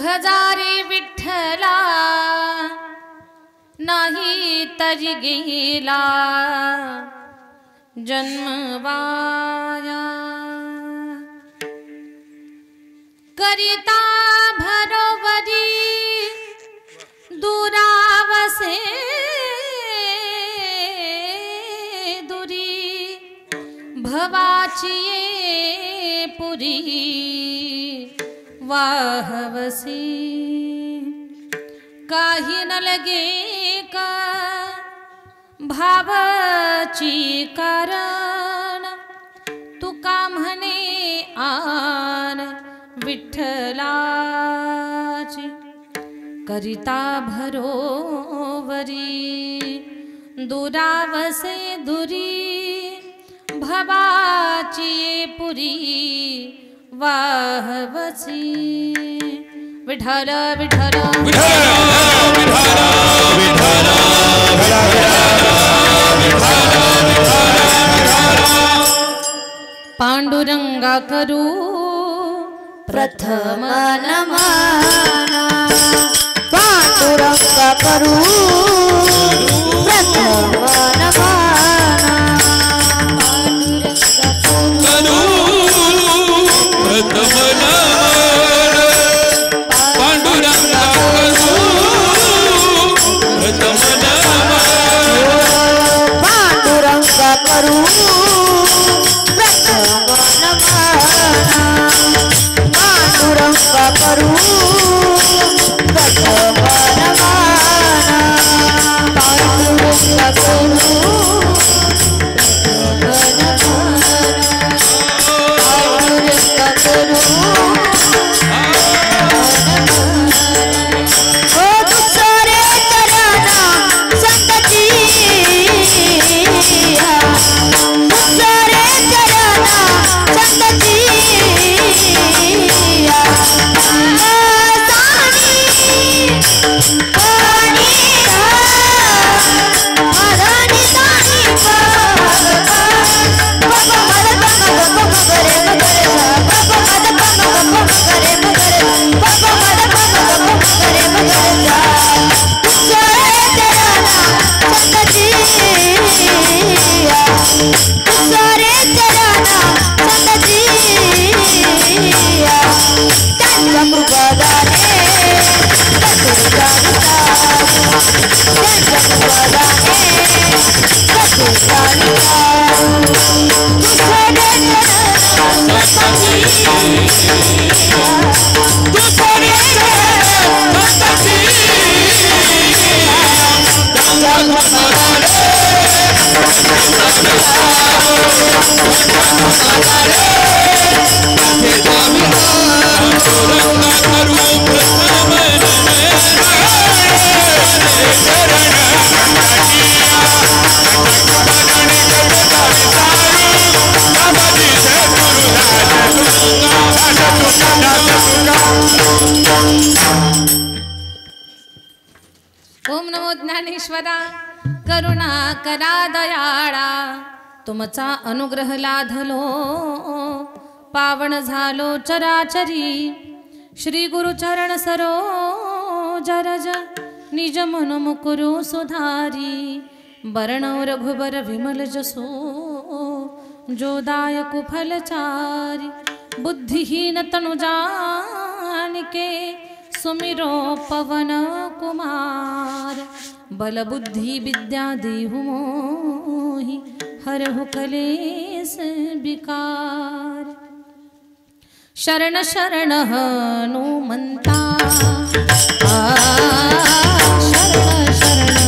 भजारे विठ्ठला नाही तरी गेला जन्म वाया करिता भरोवरी दुरावसे दुरी भवाची पुरी वाहवसी काही न लगे का भावाची कारण तुका म्हणे आन विठ्ठलाची करिता भरोवरी दुरावसे दुरी भवाची पुरी वाहवसी विठ्ठल विठ्ठल पांडुरंगा करू प्रथम नमन पांडुरंगा करू प्रथम ओम नमो ज्ञानेश्वरा करुणा करा दयाळा तुमचा अनुग्रह लाधलो पावन झालो चराचरी श्री गुरुचरण सरोज रज निज मन मुकुरु सुधारी बरणौ रघुबर विमल जसो जोदायक फलचारी बुद्धिहीन तनु जानिके सुमिरो पवन कुमार बल बुद्धि विद्या देहु मोहि हरहु कलेस विकार शरण शरण हनुमंता शरण शरण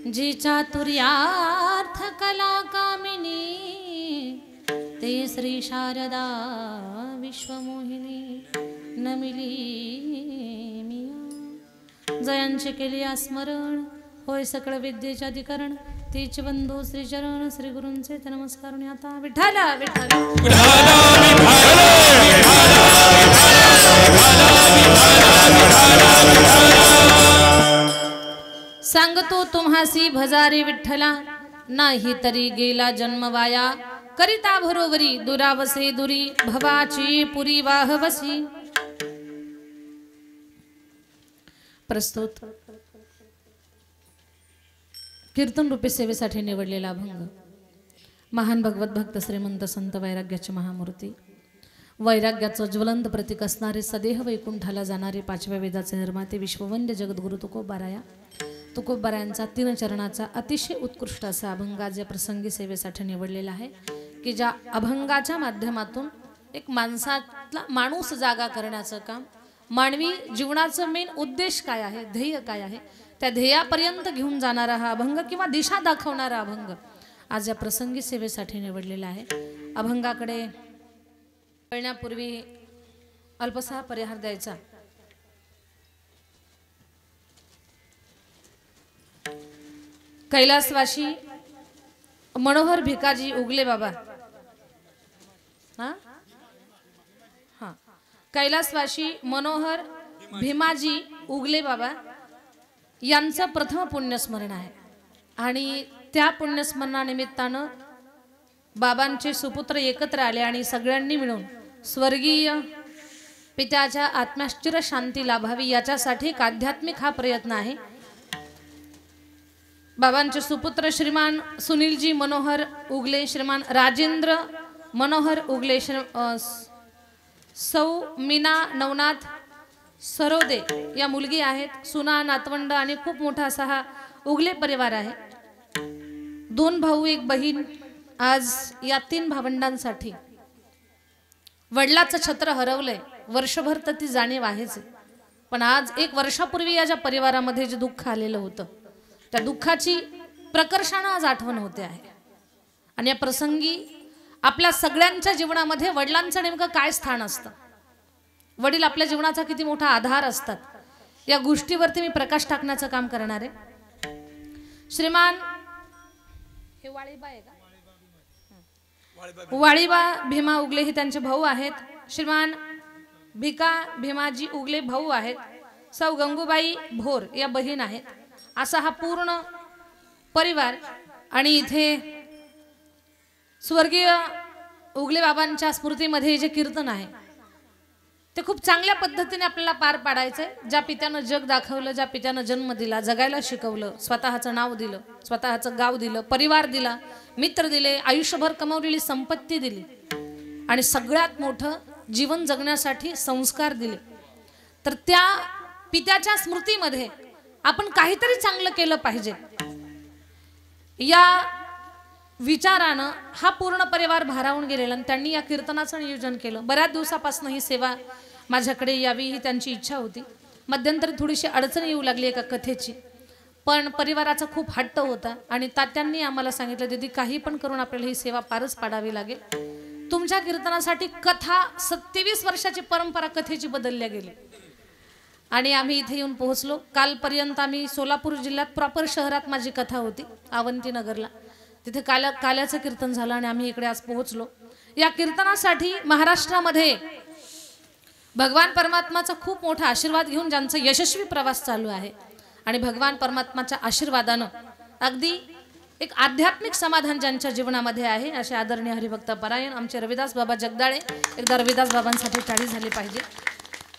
जी चातुर्यार्थ कला कामिनी ते श्री शारदा विश्वमोहिनी नमिली मिया. जयांचे केले स्मरण होय सकळ विद्येचे अधिकरण तीच बंधू श्री चरण श्री गुरूंचे ते नमस्कार. आता विठ्ठला सांगतो तुम्हासी भजारे विठ्ठला नाही तरी गेला जन्म वाया. करिता भरोवरी दुरावसे दुरी भवाची पुरी वाहवसी. प्रस्तुत कीर्तन रूपी सेवेसाठी निवडलेला अभंग. महान भगवत भक्त श्रीमंत संत वैराग्याचे महामूर्ती, वैराग्याचं ज्वलंत प्रतीक असणारे सदेह वैकुंठाला जाणारे पाचव्या वेदाचे निर्माते विश्ववंद्य जगद्गुरु तुकोबाराया तुकोबारायांचा 3 चरणाचा अतिशय उत्कृष्ट असा अभंग आज या प्रसंगी सेवेसाठी निवडलेला आहे. की ज्या अभंगाच्या माध्यमातून एक माणसातला माणूस जागा करण्याचं काम, मानवी जीवनाचं मेन उद्देश काय आहे, ध्येय काय आहे, त्या ध्येयापर्यंत घेऊन जाणारा हा अभंग किंवा दिशा दाखवणारा अभंग आज या प्रसंगी सेवेसाठी निवडलेला आहे. अभंगाकडे वळण्यापूर्वी अल्पसा परिहार द्यायचा. कैलासवासी मनोहर भिकाजी उगले बाबा, हा कैलासवासी मनोहर भीमाजी उगले बाबा यांचं प्रथम पुण्यस्मरण आहे. आणि त्या पुण्यस्मरणानिमित्तानं बाबांचे सुपुत्र एकत्र आले आणि सगळ्यांनी मिळून स्वर्गीय पित्याच्या आत्म्याश्चिर शांती लाभावी याच्यासाठी एक आध्यात्मिक हा प्रयत्न आहे. बाबांचे सुपुत्र श्रीमान सुनीलजी मनोहर उगले, श्रीमान राजेंद्र मनोहर उगले, सौ मीना नवनाथ सरोदे या मुलगी आहेत, सुना नातवंड आणि खूप मोठा असा हा उगले परिवार आहे. 2 भाऊ 1 बहीण. आज या 3 भावंडांसाठी वडिलाचं छत्र हरवलंय. वर्षभर तर ती जाणीव आहेच, पण आज 1 वर्षापूर्वी या ज्या परिवारामध्ये जे दुःख आलेलं होतं त्या दुःखाची प्रकर्षानं आज आठवण होते आहे. आणि या प्रसंगी आपल्या सगळ्यांच्या जीवनामध्ये वडिलांचं नेमकं काय स्थान असतं, वडील आपल्या जीवनाचा किती मोठा आधार असतात, या गोष्टीवरती मी प्रकाश टाकण्याचं काम करणार आहे. श्रीमान हे वाळीबा आहे का, वाळीबा भीमा उगले हे त्यांचे भाऊ आहेत. श्रीमान भिका भीमाजी उगले भाऊ आहेत. सौ गंगूबाई भोर या बहीण आहेत. असा हा पूर्ण परिवार. आणि इथे स्वर्गीय उगले बाबांच्या स्मृतीमध्ये जे कीर्तन आहे ते खूप चांगल्या पद्धतीने आपल्याला पार पाडायचंय. ज्या पित्यानं जग दाखवलं, ज्या पित्यानं जन्म दिला, जगायला शिकवलं, स्वतःचं नाव दिलं, स्वतःचं गाव दिलं, परिवार दिला, मित्र दिले, आयुष्यभर कमावलेली संपत्ती दिली आणि सगळ्यात मोठं जीवन जगण्यासाठी संस्कार दिले, तर त्या पित्याच्या स्मृतीमध्ये आपण काहीतरी चांगलं केलं पाहिजे या विचारानं हा पूर्ण परिवार भारावून गेलेला. आणि त्यांनी या कीर्तनाचं नियोजन केलं. बऱ्याच दिवसापासून ही सेवा माझ्याकडे यावी ही त्यांची इच्छा होती. मध्यंतरी थोडीशी अडचण येऊ लागली एका कथेची, पण परिवाराचा खूप हट्ट होता आणि तात्यांनी आम्हाला सांगितलं, दीदी काही पण करून आपल्याला ही सेवा पारच पाडावी लागेल. तुमच्या कीर्तनासाठी कथा 27 वर्षाची परंपरा कथेची बदलल्या गेली आणि आम्ही इथे येऊन पोहोचलो. कालपर्यंत आम्ही सोलापूर जिल्ह्यात प्रॉपर शहरात माझी कथा होती, अवंतीनगरला. तिथे काल्याचं कीर्तन झालं आणि आम्ही इकडे आज पोहोचलो. या कीर्तनासाठी महाराष्ट्रामध्ये भगवान परमात्माचा खूप मोठा आशीर्वाद घेऊन ज्यांचा यशस्वी प्रवास चालू आहे आणि भगवान परमात्माच्या आशीर्वादानं अगदी एक आध्यात्मिक समाधान ज्यांच्या जीवनामध्ये आहे असे आदरणीय हरिभक्त परायण आमचे रविदास बाबा जगदाळे. एकदा रविदास बाबांसाठी टाळी झाली पाहिजे.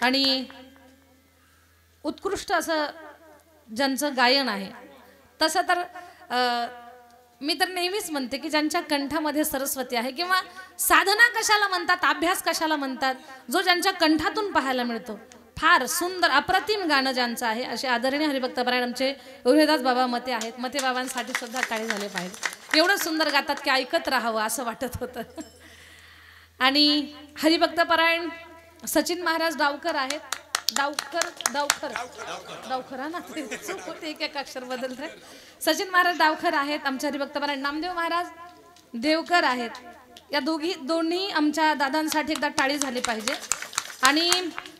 आणि उत्कृष्ट असं ज्यांचं गायन आहे, तसं तर मी तर नेहमीच म्हणते की ज्यांच्या कंठामध्ये सरस्वती आहे, किंवा साधना कशाला म्हणतात, अभ्यास कशाला म्हणतात, जो ज्यांच्या कंठातून पाहायला मिळतो, फार सुंदर अप्रतिम गाणं ज्यांचं आहे असे आदरणीय हरिभक्त परायण आमचे रविदास बाबा मते आहेत. मते बाबांसाठी सुद्धा टाळी झाले पाहिजे. एवढं सुंदर गातात की ऐकत राहावं असं वाटत होतं. आणि हरिभक्त परायण सचिन महाराज डावकर आहेत. डावकर डावकर डावकर हा ना चूक होते, एक अक्षर बदलते. सचिन महाराज डावकर आहेत. आमच्या हरिभक्त महाराज नामदेव महाराज देवकर आहेत. या दोन्ही आमच्या दादांसाठी एकदा टाळी झाली पाहिजे. आणि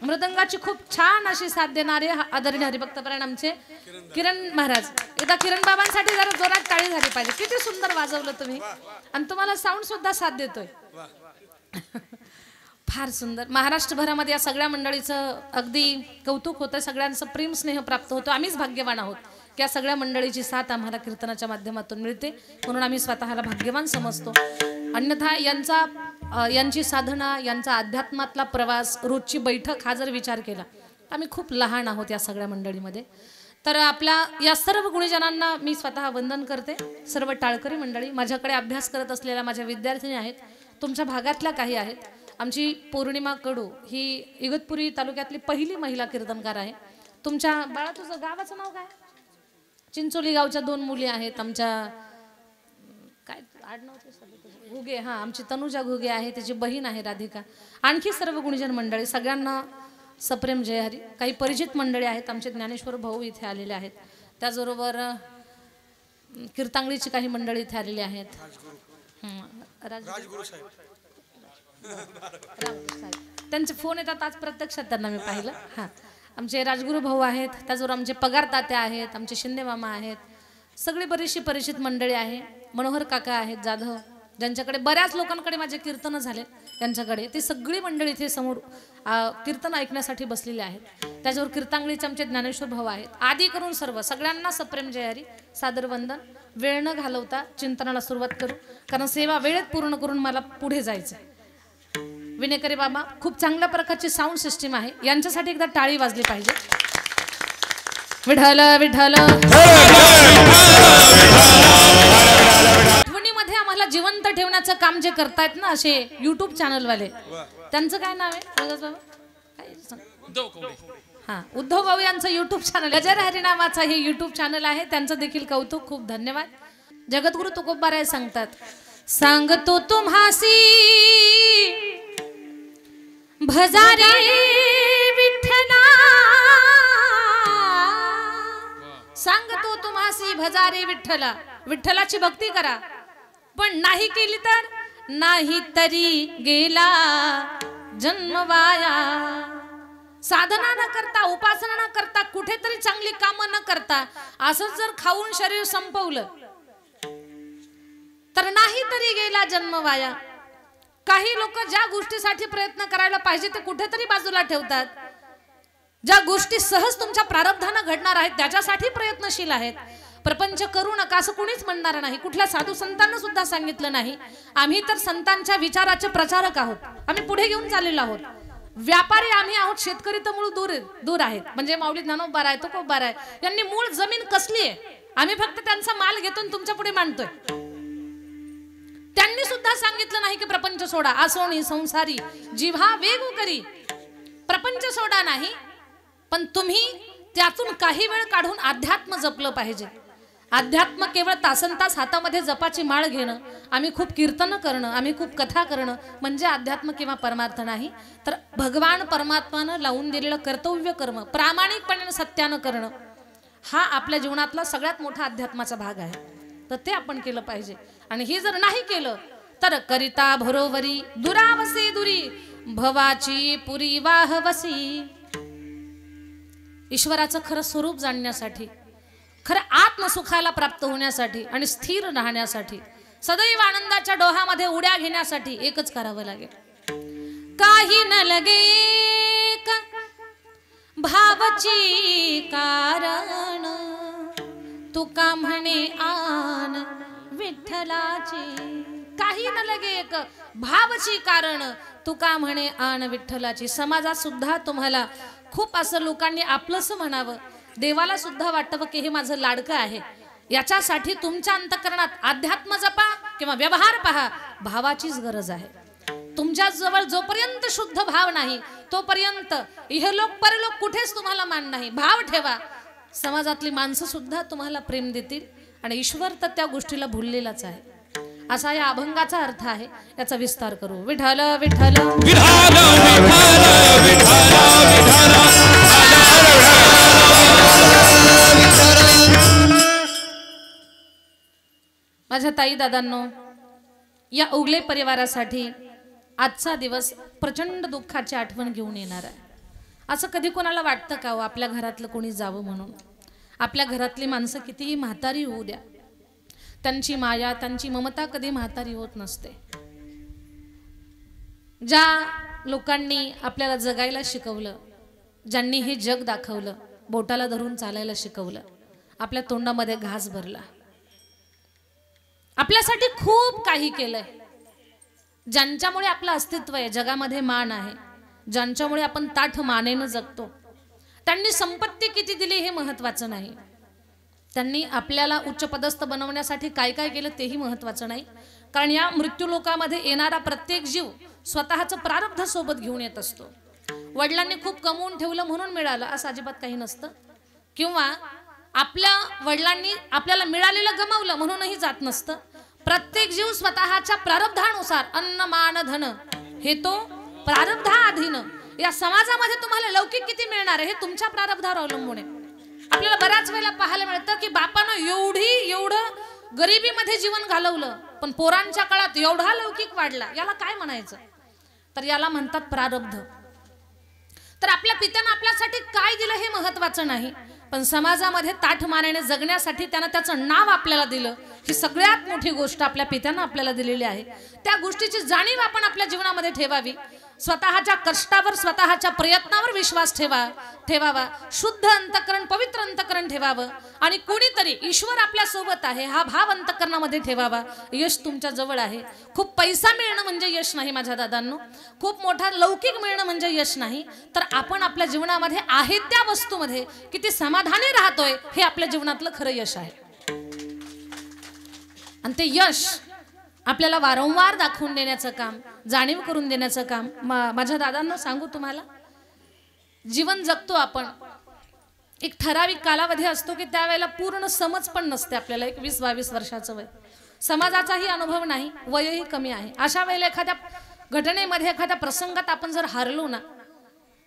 मृदंगाची खूप छान अशी साथ देणारे आदरणीय हरिभक्त महाराज आमचे किरण महाराज. एकदा किरण बाबांसाठी जरा जोरात टाळी झाली पाहिजे. किती सुंदर वाजवलं तुम्ही आणि तुम्हाला साऊंड सुद्धा साथ देतोय. फार सुंदर. महाराष्ट्रभरामध्ये या सगळ्या मंडळीचं अगदी कौतुक होतं. सगळ्यांचं प्रेम स्नेह प्राप्त होतो. आम्हीच भाग्यवान आहोत की या सगळ्या मंडळीची साथ आम्हाला कीर्तनाच्या माध्यमातून मिळते, म्हणून आम्ही स्वतःला भाग्यवान समजतो. अन्यथा यांची साधना, यांचा अध्यात्मातला प्रवास, रोजची बैठक हा जर विचार केला आम्ही खूप लहान आहोत या सगळ्या मंडळीमध्ये. तर आपल्या या सर्व गुणीजनांना मी स्वतः वंदन करते. सर्व टाळकरी मंडळी, माझ्याकडे अभ्यास करत असलेल्या माझ्या विद्यार्थिनी आहेत, तुमच्या भागातल्या काही आहेत. आमची पौर्णिमा कडू ही इगतपुरी तालुक्यातली पहिली महिला कीर्तनकार आहे. तुमच्या बाळा तुझं गावाचं नाव काय? चिंचोली गावच्या 2 मुली आहेत. आमच्या काय आडनाव घुगे, हां आमची तनुजा घुगे आहे, त्याची बहीण आहे राधिका. आणखी सर्व गुणीजन मंडळी सगळ्यांना सप्रेम जय हरी. काही परिचित मंडळी आहेत. आमचे ज्ञानेश्वर भाऊ इथे आलेले आहेत. त्याचबरोबर कीर्तांगलीची काही मंडळी इथे आलेली आहेत. राजगुरू साहेब त्यांचे फोन येतात आज, प्रत्यक्षात त्यांना मी पाहिलं. हां आमचे राजगुरू भाऊ आहेत. त्याचबरोबर आमचे पगार तात्या आहेत, आमचे शिंदे मामा आहेत. सगळी बरीचशी परिचित मंडळी आहे. मनोहर काका आहेत जाधव, ज्यांच्याकडे बऱ्याच लोकांकडे माझे कीर्तन झाले, त्यांच्याकडे ती सगळी मंडळी इथे समोर कीर्तन ऐकण्यासाठी बसलेले आहेत. त्याच्यावर कीर्तांगलीचे आमचे ज्ञानेश्वर भाऊ आहेत. आदी करून सगळ्यांना सप्रेम जय हरी, सादर वंदन. वेळ न घालवता चिंतनाला सुरुवात करू, कारण सेवा वेळेत पूर्ण करून मला पुढे जायचं. विनेकरी बाबा खूप चांगल्या प्रकारची साऊंड सिस्टीम आहे, यांच्यासाठी एकदा टाळी वाजली पाहिजे. विठ्ठल विठ्ठल. आठवणीमध्ये आम्हाला जिवंत ठेवण्याचं काम जे करतायत ना असे युट्यूब चॅनल वाले, त्यांचं काय नाव आहे? हा उद्धव भाऊ यांचं युट्यूब चॅनल, गजर हरी नावाचं हे युट्यूब चॅनल आहे. त्यांचं देखील कौतुक, खूप धन्यवाद. जगद्गुरु तुकोबाराय सांगतात, सांगतो तुम्हासी भजारे विठ्ठला, सांगतो तुम्हासी भजारे विठ्ठला. विठ्ठलाची भक्ती करा, पण नाही केली तर नाही तरी गेला जन्म वाया. साधना न करता, उपासना न करता, कुठेतरी चांगली कामं न करता असंच जर खाऊन शरीर संपवलं तर नाही तरी गेला जन्म वाया. काही लोक ज्या गोष्टीसाठी प्रयत्न करायला पाहिजे ते कुठेतरी बाजूला ठेवतात. ज्या गोष्टी सहज तुमच्या प्रारब्धानं घडणार आहेत त्याच्यासाठी प्रयत्नशील आहेत. प्रपंच करू नका असं कुणीच म्हणणार नाही. कुठल्या साधू संतांना सुद्धा सांगितलं नाही. आम्ही तर संतांच्या विचाराचे प्रचारक आहोत. आम्ही पुढे घेऊन चाललेलो आहोत. व्यापारी आम्ही आहोत, शेतकरी तर मूळ दूर आहेत. म्हणजे माऊली ज्ञानोबा आहे, तुकोबा आहे, यांनी मूळ जमीन कसली आहे. आम्ही फक्त त्यांचा माल घेतो आणि तुमच्या पुढे मांडतोय. त्यांनी सुद्धा सांगितलं नाही की प्रपंच सोडा, आसोणी संसारी जिव्हा वेगू करी. प्रपंच सोडा नाही, पण तुम्ही त्यातून काही वेळ काढून अध्यात्म जपलं पाहिजे. अध्यात्म केवळ तासनतास हातामध्ये जपाची माळ घेणं, आम्ही खूप कीर्तन करणं, आम्ही खूप कथा करणं म्हणजे अध्यात्म किंवा परमार्थ नाही. तर भगवान परमात्मानं लावून दिलेलं कर्तव्य कर्म प्रामाणिकपणे सत्यानं करणं हा आपल्या जीवनातला सगळ्यात मोठा अध्यात्माचा भाग आहे. तर ते आपण केलं पाहिजे. आणि हे जर नाही केलं तर करिता भरोवरी दुरावसे दुरी भवाची पुरी वाहवसी. ईश्वराचं खरं स्वरूप जाणण्यासाठी, खरं आत्मसुखाला प्राप्त होण्यासाठी आणि स्थिर राहण्यासाठी, सदैव आनंदाच्या डोहामध्ये उड्या घेण्यासाठी एकच करावं लागेल. काही न लगे भावची कारण, तुका म्हणे आन विठ्ठलाची. काही न लगे एक भावची कारण, तुका म्हणे आन विठ्ठलाची. समाजात सुद्धा तुम्हाला खूप असं लोकांनी आपलंसं म्हणावं, देवाला सुद्धा वाटावं की हे माझं लाडकं आहे. याच्यासाठी तुमच्या अंतःकरणात अध्यात्म जपा किंवा व्यवहार पहा, भावाचीच गरज आहे. तुमच्या जवळ जोपर्यंत शुद्ध भाव नाही तोपर्यंत इहलोक परलोक कुठेच तुम्हाला मान नाही. भाव ठेवा, समाजातली माणसं सुद्धा तुम्हाला प्रेम देतील आणि ईश्वर तर त्या गोष्टीला भुललेलाच आहे. असा या अभंगाचा अर्थ आहे. याचा विस्तार करू. विठ्ठल विठ्ठल माझ्या ताई दादांनो, या उगले परिवारासाठी आजचा दिवस प्रचंड दुःखाची आठवण घेऊन येणार आहे. असं कधी कोणाला वाटतं का हो आपल्या घरातलं कोणी जावं म्हणून? आपल्या घरातली माणसं कितीही म्हातारी होऊ द्या, त्यांची माया त्यांची ममता कधी म्हातारी होत नसते. ज्या लोकांनी आपल्याला जगायला शिकवलं, ज्यांनी हे जग दाखवलं, बोटाला धरून चालायला शिकवलं, आपल्या तोंडामध्ये घास भरला, आपल्यासाठी खूप काही केलंय, ज्यांच्यामुळे आपलं अस्तित्व आहे, जगामध्ये मान आहे, ज्यांच्यामुळे आपण ताठ मानेनं जगतो, त्यांनी संपत्ती किती दिली हे महत्त्वाचं नाही, त्यांनी आपल्याला उच्च पदस्थ बनवण्यासाठी काय काय केलं तेही महत्त्वाचं नाही. कारण या मृत्यूलोकामध्ये येणारा प्रत्येक जीव स्वतःचं प्रारब्ध सोबत घेऊन येत असतो. वडिलांनी खूप कमवून ठेवलं म्हणून मिळालं असं अजिबात काही नसतं, किंवा आपल्या वडिलांनी आपल्याला मिळालेलं गमावलं म्हणूनही जात नसतं. प्रत्येक जीव स्वतःच्या प्रारब्धानुसार अन्न मान धन हे तो प्रारब्धाधीन. या समाजामध्ये तुम्हाला लौकिक किती मिळणार आहे हे तुमच्या प्रारब्धावर अवलंबून आहे. आपल्याला बऱ्याच वेळेला पाहायला मिळतं की बापानं एवढं गरिबीमध्ये जीवन घालवलं, पण पोरांच्या काळात एवढा लौकिक वाढला. याला काय म्हणायचं? तर याला म्हणतात प्रारब्ध. तर आपल्या पित्यानं आपल्यासाठी काय दिलं हे महत्त्वाचं नाही, पण समाजामध्ये ताठ मानेने जगण्यासाठी त्यानं त्याचं नाव आपल्याला दिलं, ही सगळ्यात मोठी गोष्ट आपल्या पित्यानं आपल्याला दिलेली आहे. त्या गोष्टीची जाणीव आपण आपल्या जीवनामध्ये ठेवावी. स्वतःच्या कष्टावर स्वतःच्या प्रयत्नावर विश्वास ठेवावा. शुद्ध अंतकरण पवित्र अंतकरण ठेवावं, आणि कोणीतरी ईश्वर आपल्या सोबत आहे हा भाव अंतकरणामध्ये ठेवावा. यश तुमच्या जवळ आहे. खूप पैसा मिळणं म्हणजे यश नाही माझ्या दादांनो, खूप मोठा लौकिक मिळणं म्हणजे यश नाही, तर आपण आपल्या जीवनामध्ये आहे त्या वस्तूमध्ये किती समाधानी राहतोय हे आपल्या जीवनातलं खरं यश आहे. आणि ते यश आपल्याला वारंवार दाखवून देण्याचं काम, जाणीव करून देण्याचं काम माझ्या दादांना सांगू तुम्हाला. जीवन जगतो आपण, एक ठराविक कालावधी असतो की त्यावेळेला पूर्ण समज पण नसते आपल्याला. 21-22 वर्षाचं वय, समाजाचाही अनुभव नाही, वयही कमी आहे. अशा वेळेला एखाद्या घटनेमध्ये एखाद्या प्रसंगात आपण जर हारलो ना,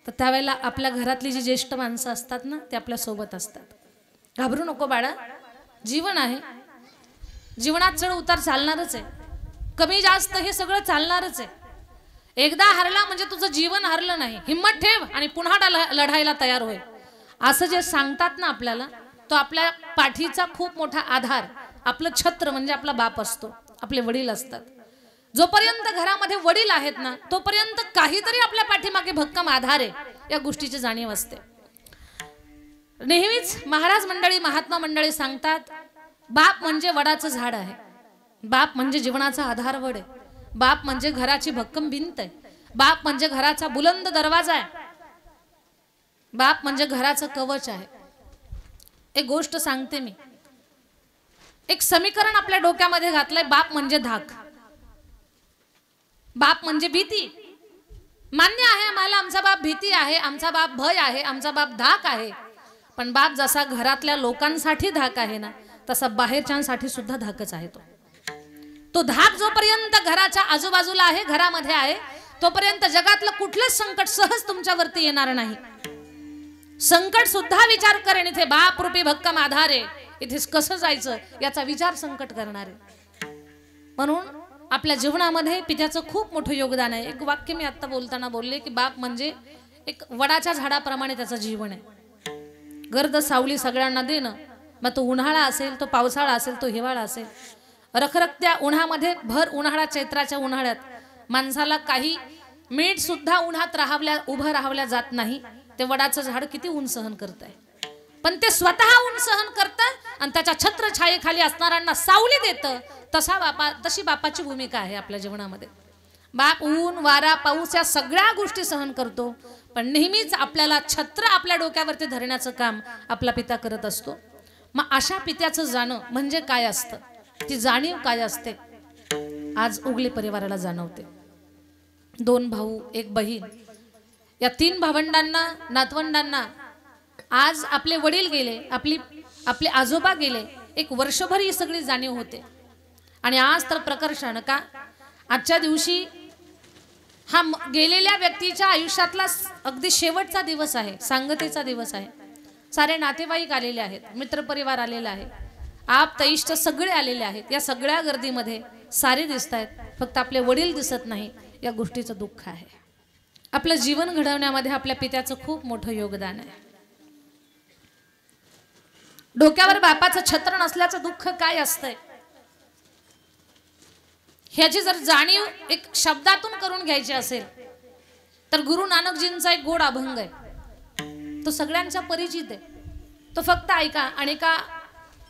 तर त्यावेळेला आपल्या घरातली जी ज्येष्ठ माणसं असतात ना ते आपल्या सोबत असतात. घाबरू नको बाळा, जीवन आहे, जीवनात चढ उतार चालणारच आहे, कमी जास्त हे सगळं चालणारच आहे. एकदा हरला म्हणजे तुझं जीवन हरलं नाही. हिम्मत ठेव आणि पुन्हा लढायला तयार होय, असं जे सांगतात ना आपल्याला, तो आपल्या पाठीचा खूप मोठा आधार, आपलं छत्र म्हणजे आपला बाप असतो, आपले वडील असतात. जोपर्यंत घरामध्ये वडील आहेत ना तोपर्यंत काहीतरी आपल्या पाठीमागे भक्कम आधार आहे, या गोष्टीची जाणीव असते. नेहमीच महाराज मंडळी महात्मा मंडळी सांगतात, बाप म्हणजे वडाचं झाड आहे, बाप म्हणजे जीवनाचा आधारवड आहे, बाप म्हणजे घराची भक्कम भिंत आहे, बाप म्हणजे घराचा बुलंद दरवाजा आहे, बाप म्हणजे घराचं कवच आहे. एक गोष्ट सांगते मी, एक समीकरण आपल्या डोक्यामध्ये घातलंय, बाप म्हणजे धाक, बाप म्हणजे भीती. मान्य आहे आम्हाला, आमचा बाप भीती आहे, आमचा बाप भय आहे, आमचा बाप धाक आहे, पण बाप जसा घरातल्या लोकांसाठी धाक आहे ना तसा बाहेरच्यांसाठी सुद्धा धाकच आहे. तो धाक जोपर्यंत घराच्या आजूबाजूला आहे, घरामध्ये आहे, तोपर्यंत जगातलं कुठलंच संकट सहज तुमच्यावरती येणार नाही. संकट सुद्धा विचार करेन, इथे बाप रूपी भक्कम आधार आहे, इथे कसं जायचं याचा विचार संकट करणार आहे. म्हणून आपल्या जीवनामध्ये पित्याचं खूप मोठं योगदान आहे. एक वाक्य मी आता बोलताना बोलले की बाप म्हणजे एक वडाच्या झाडाप्रमाणे त्याचं जीवन आहे. गर्द सावली सगळ्यांना देणं, मग तो उन्हाळा असेल, तो पावसाळा असेल, तो हिवाळा असेल. रखरखत्या उन्हामध्ये भर उन्हाळा, चैत्राच्या उन्हाळ्यात माणसाला काही मिनिट सुद्धा उन्हात उभं राहावल्या जात नाही. ते वडाचं झाड किती ऊन सहन करत आहे, पण ते स्वतः ऊन सहन करतं आणि त्याच्या छत्रछायेखाली असणाऱ्यांना सावली देतं. तशी बापाची भूमिका आहे आपल्या जीवनामध्ये. बाप ऊन वारा पाऊस या सगळ्या गोष्टी सहन करतो, पण नेहमीच आपल्याला छत्र आपल्या डोक्यावरती धरण्याचं काम आपला पिता करत असतो. मग अशा पित्याचं जाणं म्हणजे काय असतं, ती जाणीव काय असते, आज उगले परिवाराला जाणवते. 2 भाऊ 1 बहीण, या 3 भावंडांना नातवंडांना आज आपले वडील गेले, आपले आजोबा गेले, एक वर्षभर ही सगळी जाणीव होते. आणि आज तर प्रकर्षण का आजच्या दिवशी हा गेलेल्या व्यक्तीच्या आयुष्यातला अगदी शेवटचा दिवस आहे, सांगतेचा दिवस आहे. सारे नातेवाईक आलेले आहेत, मित्रपरिवार आलेला आहे, आप इष्ट सगळे आलेले आहेत. या सगळ्या गर्दीमध्ये सारे दिसत आहेत, फक्त आपले वडील दिसत नाही. या गोष्टीचं दुःख आहे. आपलं जीवन घडवण्यामध्ये आपल्या पित्याचं खूप मोठं योगदान आहे. डोक्यावर बापाचं छत्र नसल्याचं दुःख काय असतंय ह्याची जर जाणीव एक शब्दातून करून घ्यायची असेल तर गुरु नानकजींचा एक गोड अभंग आहे, तो सगळ्यांचा परिचित आहे. तो फक्त ऐका आणि एका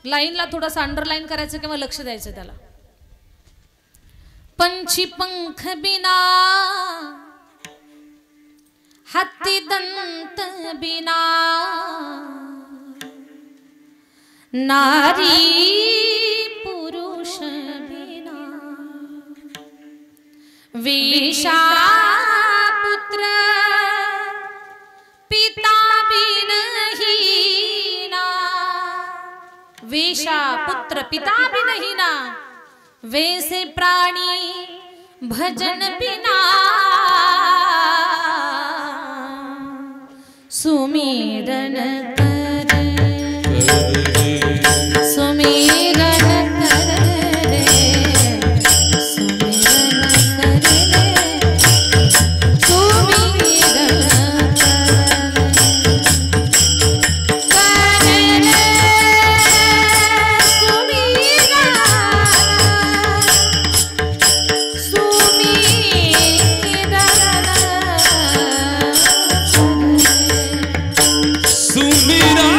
लाईनला थोडंसं अंडरलाईन करायचं किंवा लक्ष द्यायचं त्याला. पंछी पंख बिना हाथी दंत बिना नारी पुरुष बिना वेशा पुत्र पिता बिनहीना वेशा पुत्र पिता बिनहीना वैसे प्राणी भजन बिना सुमिरन कर सुमिरन कर रे सुमिरन कर रे सुमिरन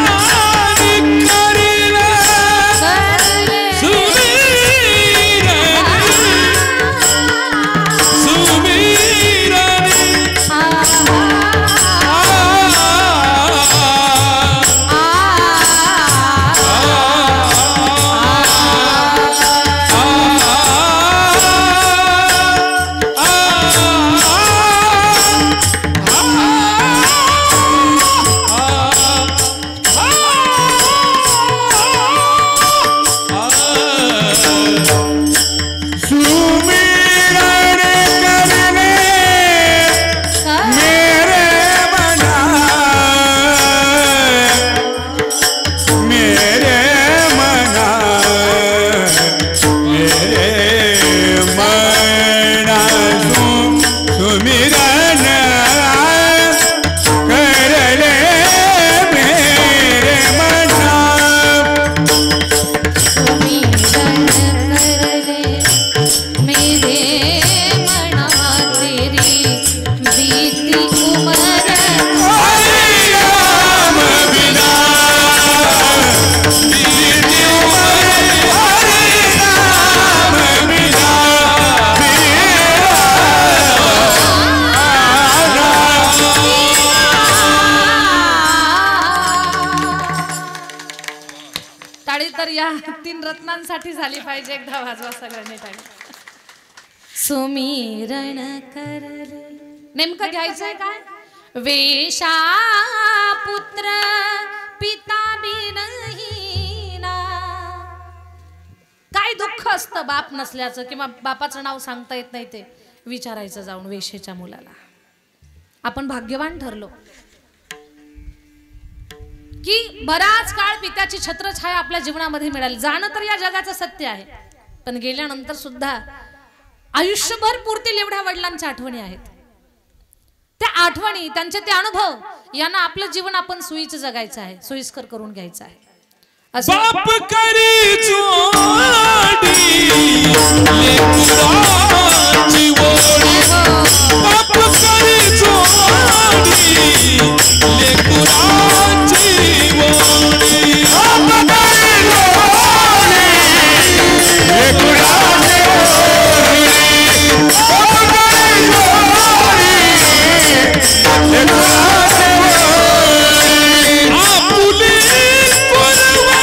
रत्नांसाठी झाली पाहिजे. एकदा वाजवा सगळ्यांनी टाळी. सुमिरण कर नेमकं घ्यायचंय काय? वेशा पुत्र पिता बिनहीना. काय दुःख असतं बाप नसल्याचं किंवा बापाचं नाव सांगता येत नाही ते विचारायचं जाऊन वेशेच्या मुलाला. आपण भाग्यवान ठरलो की बराच काळ पित्याची छत्रछाया आपल्या जीवनामध्ये मिळाली. जाणं तर या जगाचं सत्य आहे, पण गेल्यानंतर सुद्धा आयुष्यभर पुरतील एवढ्या वडिलांच्या आठवणी आहेत. त्या आठवणी, त्यांचे ते अनुभव यांना आपलं जीवन आपण सोयीचं जगायचं आहे, सोयीस्कर करून घ्यायचं आहे. बाप करी जोडी लेकराची ओढी, बाप करी जोडी लेकराची ओढी, बाप करी जोडी लेकराची ओढी, बाप करी जोडी लेकराची ओढी. आपुली परवा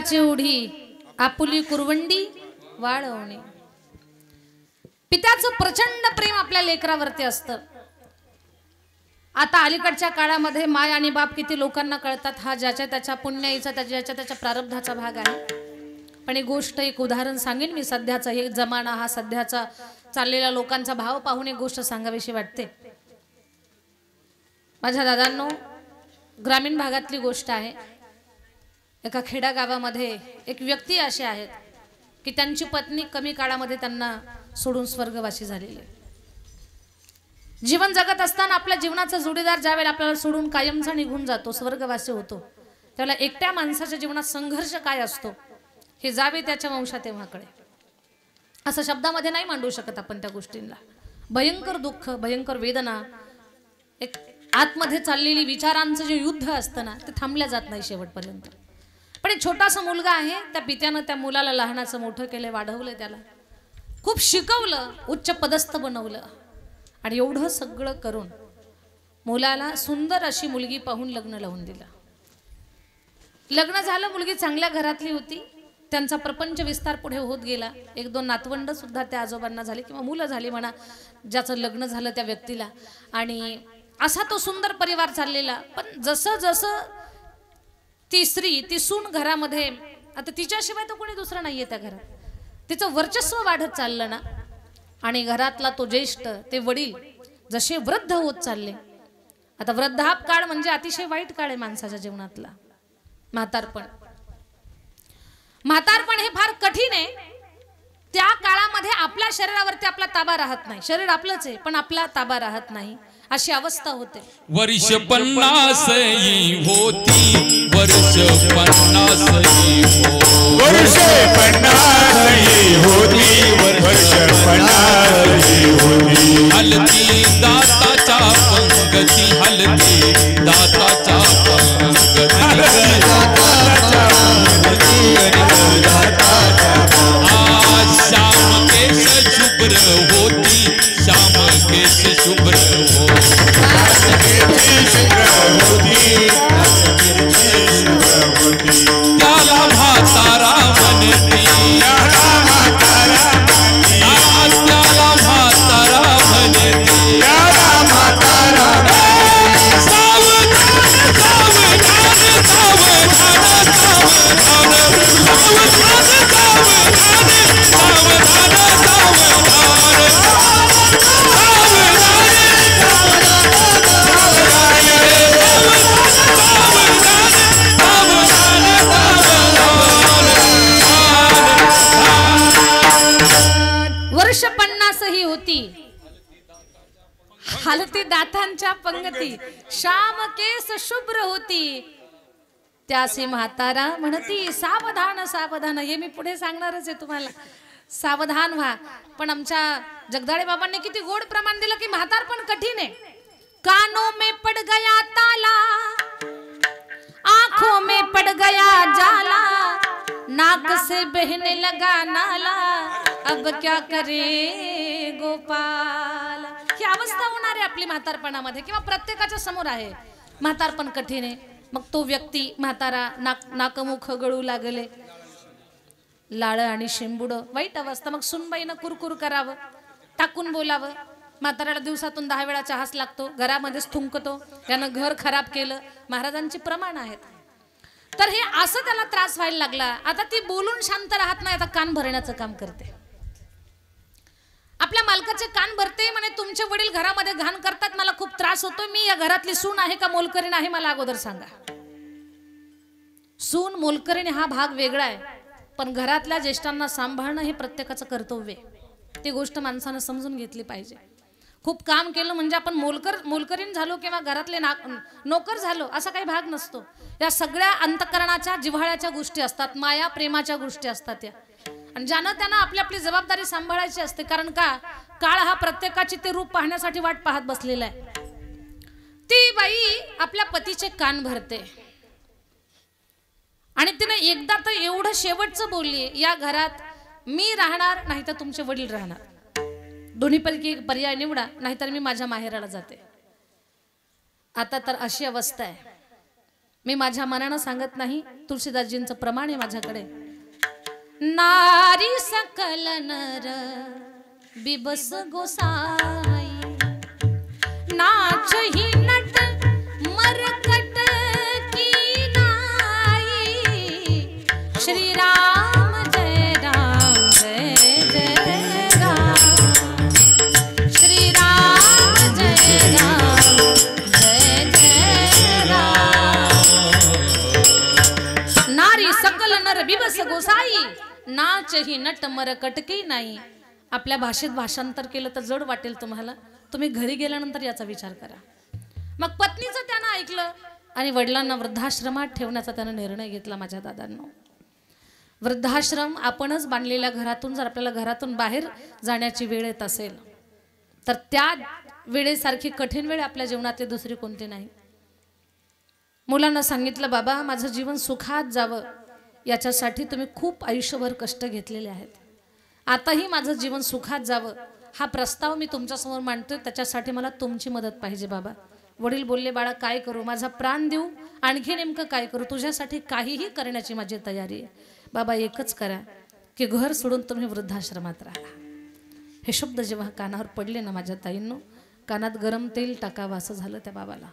कराची उढी आपुली कुरवंडी वाळवणी. पित्याचं प्रचंड प्रेम आपल्या लेकरावरती असतं. आता अलीकडच्या काळामध्ये माय आणि बाप किती लोकांना कळतात हा ज्याच्या त्याच्या पुण्याईचा ज्याच्या त्याच्या प्रारब्धाचा भाग आहे. पण एक गोष्ट एक उदाहरण सांगेन मी. सध्याचा हे जमाना हा सध्याचा चाललेला लोकांचा भाव पाहून एक गोष्ट सांगावीशी वाटते. माझ्या दादांनो, ग्रामीण भागातली गोष्ट आहे. एका खेडा गावामध्ये एक व्यक्ती असे आहेत की त्यांची पत्नी कमी काळामध्ये त्यांना सोडून स्वर्गवासी झालेली. जीवन जगत असताना आपल्या जीवनाचा जोडीदार ज्यावेळेला आपल्याला सोडून कायमचा निघून जातो, स्वर्गवासी होतो, त्याला एकट्या माणसाच्या जीवनात संघर्ष काय असतो हे जावे त्याच्या वंशा तेव्हाकडे. असं शब्दामध्ये नाही मांडू शकत आपण त्या गोष्टींना. भयंकर दुःख, भयंकर वेदना, एक आतमध्ये चाललेली विचारांचं जे युद्ध असतं ना ते थांबल्या जात नाही शेवटपर्यंत. पण एक छोटासा मुलगा आहे, त्या पित्यानं त्या मुलाला लहानाचं मोठं केलं, वाढवलं, त्याला खूप शिकवलं, उच्च पदस्थ बनवलं. आणि एवढं सगळं करून मुलाला सुंदर अशी मुलगी पाहून लग्न लावून दिलं. लग्न झालं, मुलगी चांगल्या घरातली होती. त्यांचा प्रपंच विस्तार पुढे होत गेला. एक दोन नातवंड सुद्धा त्या आजोबांना झाली किंवा मुलं झाली म्हणा, ज्याचं लग्न झालं त्या व्यक्तीला. आणि असा तो सुंदर परिवार चाललेला. पण जसं जसं ती सून घरामध्ये, आता तिच्याशिवाय तर कोणी दुसरं नाहीये त्या घरात, तिचं वर्चस्व वाढत चाललं ना. आणि घरातला तो ज्येष्ठ, ते वडील जसे वृद्ध होत चालले. आता वृद्धाप काळ म्हणजे अतिशय वाईट काळ आहे माणसाच्या जीवनातला. म्हातारपण हे फार कठीण आहे. त्या काळामध्ये आपल्या शरीरावरती आपला ताबा राहत नाही. शरीर आपलंच आहे पण आपला ताबा राहत नाही, अशी अवस्था होते. वर्ष 50 होती, वर्ष 50 वर्ष 50 होती, वर्ष 50 होती. हलती दाताच्या पंगती, हलती दाताच्या पंगती, श्याम केश शुभ्र होती, श्याम केश शुभ्र त्याला म्हातारा म्हणती, त्याला म्हातारा म्हणती. वर्ष 50 ही होती, हलती दातांच्या पंगती, श्याम केस शुभ्र होती, त्यासे म्हातारा म्हणती सावधान सावधान. हे मी पुढे सांगणारच आहे तुम्हाला, सावधान व्हा. पण आमच्या जगदाळे बाबांनी किती गोड प्रमाण दिलं की म्हातारपण कठीण आहे. कानों में पड़ गया ताला, आंखों में पड़ गया जाला, नाक से बहने लगा नाला, अब क्या करे गोपाल. ही अवस्था होणार आहे आपली म्हातारपणामध्ये किंवा प्रत्येकाच्या समोर आहे. म्हातारपण कठीण आहे. मग तो व्यक्ती म्हातारा, नाकमुख गळू लागले, लाळ आणि शेंबुड, वाईट अवस्था. मग सुनबाईनं कुरकुर करावं, टाकून बोलावं. म्हाताऱ्याला दिवसातून 10 वेळा चहाच लागतो, घरामध्येच थुंकतो, त्यानं घर खराब केलं. महाराजांची प्रमाण आहेत. तर हे असं त्याला त्रास व्हायला लागला. आता ती बोलून शांत राहत नाही, आता कान भरण्याचं काम करते. आपल्या मालकाचे कान भरते, म्हणे तुमचे वडील घरामध्ये घाण करतात, मला खूप त्रास होतो. मी या घरातली सून आहे का मोलकरीण आहे मला अगोदर सांगा. सून मोलकरीण हा भाग वेगळा आहे, पण घरातल्या ज्येष्ठांना सांभाळणं हे प्रत्येकाचं कर्तव्य आहे. ती गोष्ट माणसानं समजून घेतली पाहिजे. खूप काम केलं म्हणजे आपण मोलकरीण झालो किंवा घरातले नोकर झालो असा काही भाग नसतो. या सगळ्या अंतकरणाच्या जिव्हाळ्याच्या गोष्टी असतात, माया प्रेमाच्या गोष्टी असतात या. आणि ज्यानं त्यांना आपली आपली जबाबदारी सांभाळायची असते. कारण का, काळ हा प्रत्येकाची ते रूप पाहण्यासाठी वाट पाहत बसलेला आहे. ती बाई आपल्या पतीचे कान भरते आणि तिने एकदा तर एवढं शेवटचं बोलली, या घरात मी राहणार नाही तर तुमचे वडील राहणार, दोन्हीपैकी एक पर्याय निवडा, नाहीतर मी माझ्या माहेराला जाते. आता तर अशी अवस्था आहे, मी माझ्या मनानं सांगत नाही, तुळशीदासजींचं प्रमाण आहे माझ्याकडे. नारी सकल नर बिबस गोसाई, नाच ही नट मरकट की नाई. श्री राम जय राम जय जय राम, श्री राम जय राम जय जय राम. नारी सकल नर बिबस गोसाई, नाच ही नट मरकट की नाही. आपल्या भाषेत भाषांतर केलं तर जड वाटेल तुम्हाला. तुम्ही घरी गेल्यानंतर याचा विचार करा. मग पत्नीचं त्यानं ऐकलं आणि वडिलांना वृद्धाश्रमात ठेवण्याचा त्यानं निर्णय घेतला. माझ्या दादांनो, वृद्धाश्रम आपणच बांधलेल्या घरातून जर आपल्याला घरातून बाहेर जाण्याची वेळ येत असेल तर त्या वेळेसारखी कठीण वेळ आपल्या जीवनातली दुसरी कोणती नाही. मुलांना सांगितलं, बाबा माझं जीवन सुखात जावं याच्यासाठी तुम्ही खूप आयुष्यभर कष्ट घेतलेले आहेत. आताही माझं जीवन सुखात जावं हा प्रस्ताव मी तुमच्यासमोर मांडतोय, त्याच्यासाठी मला तुमची मदत पाहिजे बाबा. वडील बोलले, बाळा काय करू, माझा प्राण देऊ, आणखी नेमकं काय करू, तुझ्यासाठी काहीही करण्याची माझी तयारी आहे. बाबा एकच करा की घर सोडून तुम्ही वृद्धाश्रमात राहा. हे शब्द जेव्हा कानावर पडले ना माझ्या ताईंनो, कानात गरम तेल टाकावं असं झालं त्या बाबाला.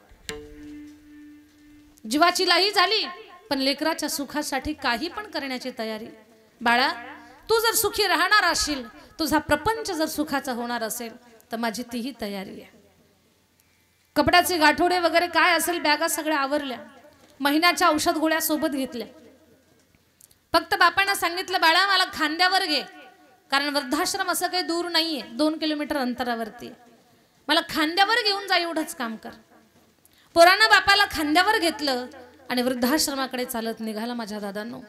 जीवाची लाही झाली, पण लेकराच्या सुखासाठी काही पण करण्याची तयारी. बाळा तू जर सुखी राहणार असशील, तुझा प्रपंच जर सुखाचा होणार असेल तर माझी तीही तयारी आहे. कपड्याचे गाठोडे वगैरे काय असेल बॅगा सगळ्या आवरल्या, महिन्याच्या औषध गोळ्या सोबत घेतल्या. फक्त बापांना सांगितलं, बाळा मला खांद्यावर घे, कारण वृद्धाश्रम असं काही दूर नाहीये, 2 किलोमीटर अंतरावरती. मला खांद्यावर घेऊन जा, एवढंच काम कर. पोरानं बापाला खांद्यावर घेतलं आणि वृद्धाश्रमाकडे चालत निघाला. माझ्या दादांनो,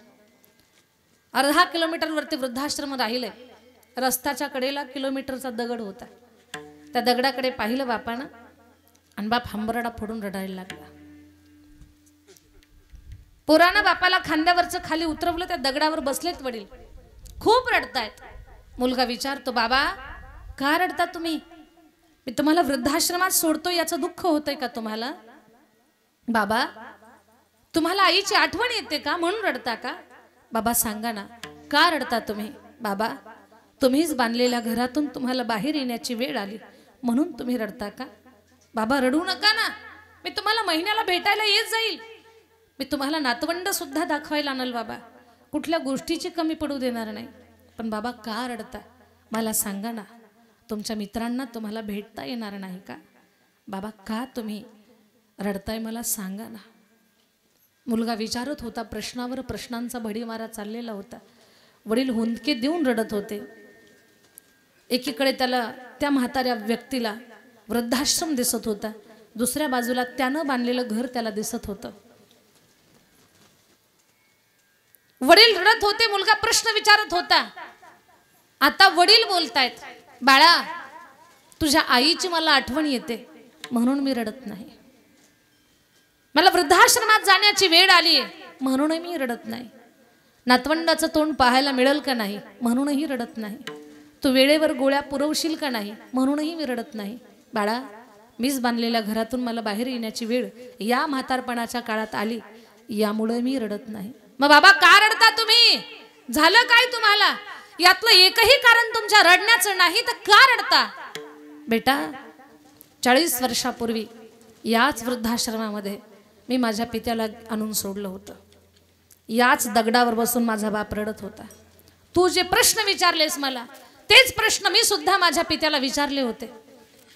1/2 किलोमीटरवरती वृद्धाश्रम राहिले. रस्त्याच्या कडेला किलोमीटरचा दगड होता. त्या दगडाकडे पाहिलं बापानं आणि बाप हंबरडा फोडून रडायला लागला. पोरानं बापाला खांद्यावरचं खाली उतरवलं, त्या दगडावर बसलेत वडील, खूप रडतायत. मुलगा विचारतो, बाबा का रडता तुम्ही, मी तुम्हाला वृद्धाश्रमात सोडतो याचं दुःख होतंय का तुम्हाला. बाबा तुम्हाला आईची आठवण येते का म्हणून रडता का. बाबा सांगा ना का रडता तुम्ही. बाबा तुम्हीच बांधलेल्या घरातून तुम्हाला बाहेर येण्याची वेळ आली म्हणून तुम्ही रडता का. बाबा रडू नका ना, मी तुम्हाला महिन्याला भेटायला येत जाईल, मी तुम्हाला नातवंड सुद्धा दाखवायला आणल बाबा, कुठल्या गोष्टीची कमी पडू देणार नाही. पण बाबा का रडता मला सांगा ना, तुमच्या मित्रांना तुम्हाला भेटता येणार नाही का. बाबा का तुम्ही रडताय मला सांगा ना. मुलगा विचारत होता, प्रश्नावर प्रश्नांचा भडीमारा चाललेला होता. वडील हुंदके देऊन रडत होते. एकीकडे त्याला त्या म्हाताऱ्या व्यक्तीला वृद्धाश्रम दिसत होता, दुसऱ्या बाजूला त्यानं बांधलेलं घर त्याला दिसत होतं. वडील रडत होते, मुलगा प्रश्न विचारत होता. आता वडील बोलतायत, बाळा तुझ्या आईची मला आठवण येते म्हणून मी रडत नाही, मला वृद्धाश्रमात जाण्याची वेळ आली म्हणूनही मी रडत नाही, नातवंडाचं तोंड पाहायला मिळेल का नाही म्हणूनही रडत नाही, तू वेळेवर गोळ्या पुरवशील का नाही म्हणूनही मी रडत नाही. बाळा मीच बांधलेल्या घरातून मला बाहेर येण्याची वेळ या म्हातारपणाच्या काळात आली यामुळे मी रडत नाही. मग बाबा का रडता तुम्ही, झालं काय तुम्हाला, यातलं एकही कारण तुमच्या रडण्याचं नाही तर का रडता. बेटा 40 वर्षापूर्वी याच वृद्धाश्रमामध्ये मी माझ्या पित्याला आणून सोडलं होतं. याच दगडावर बसून माझा बाप रडत होता. तू जे प्रश्न विचारलेस मला तेच प्रश्न मी सुद्धा माझ्या पित्याला विचारले होते.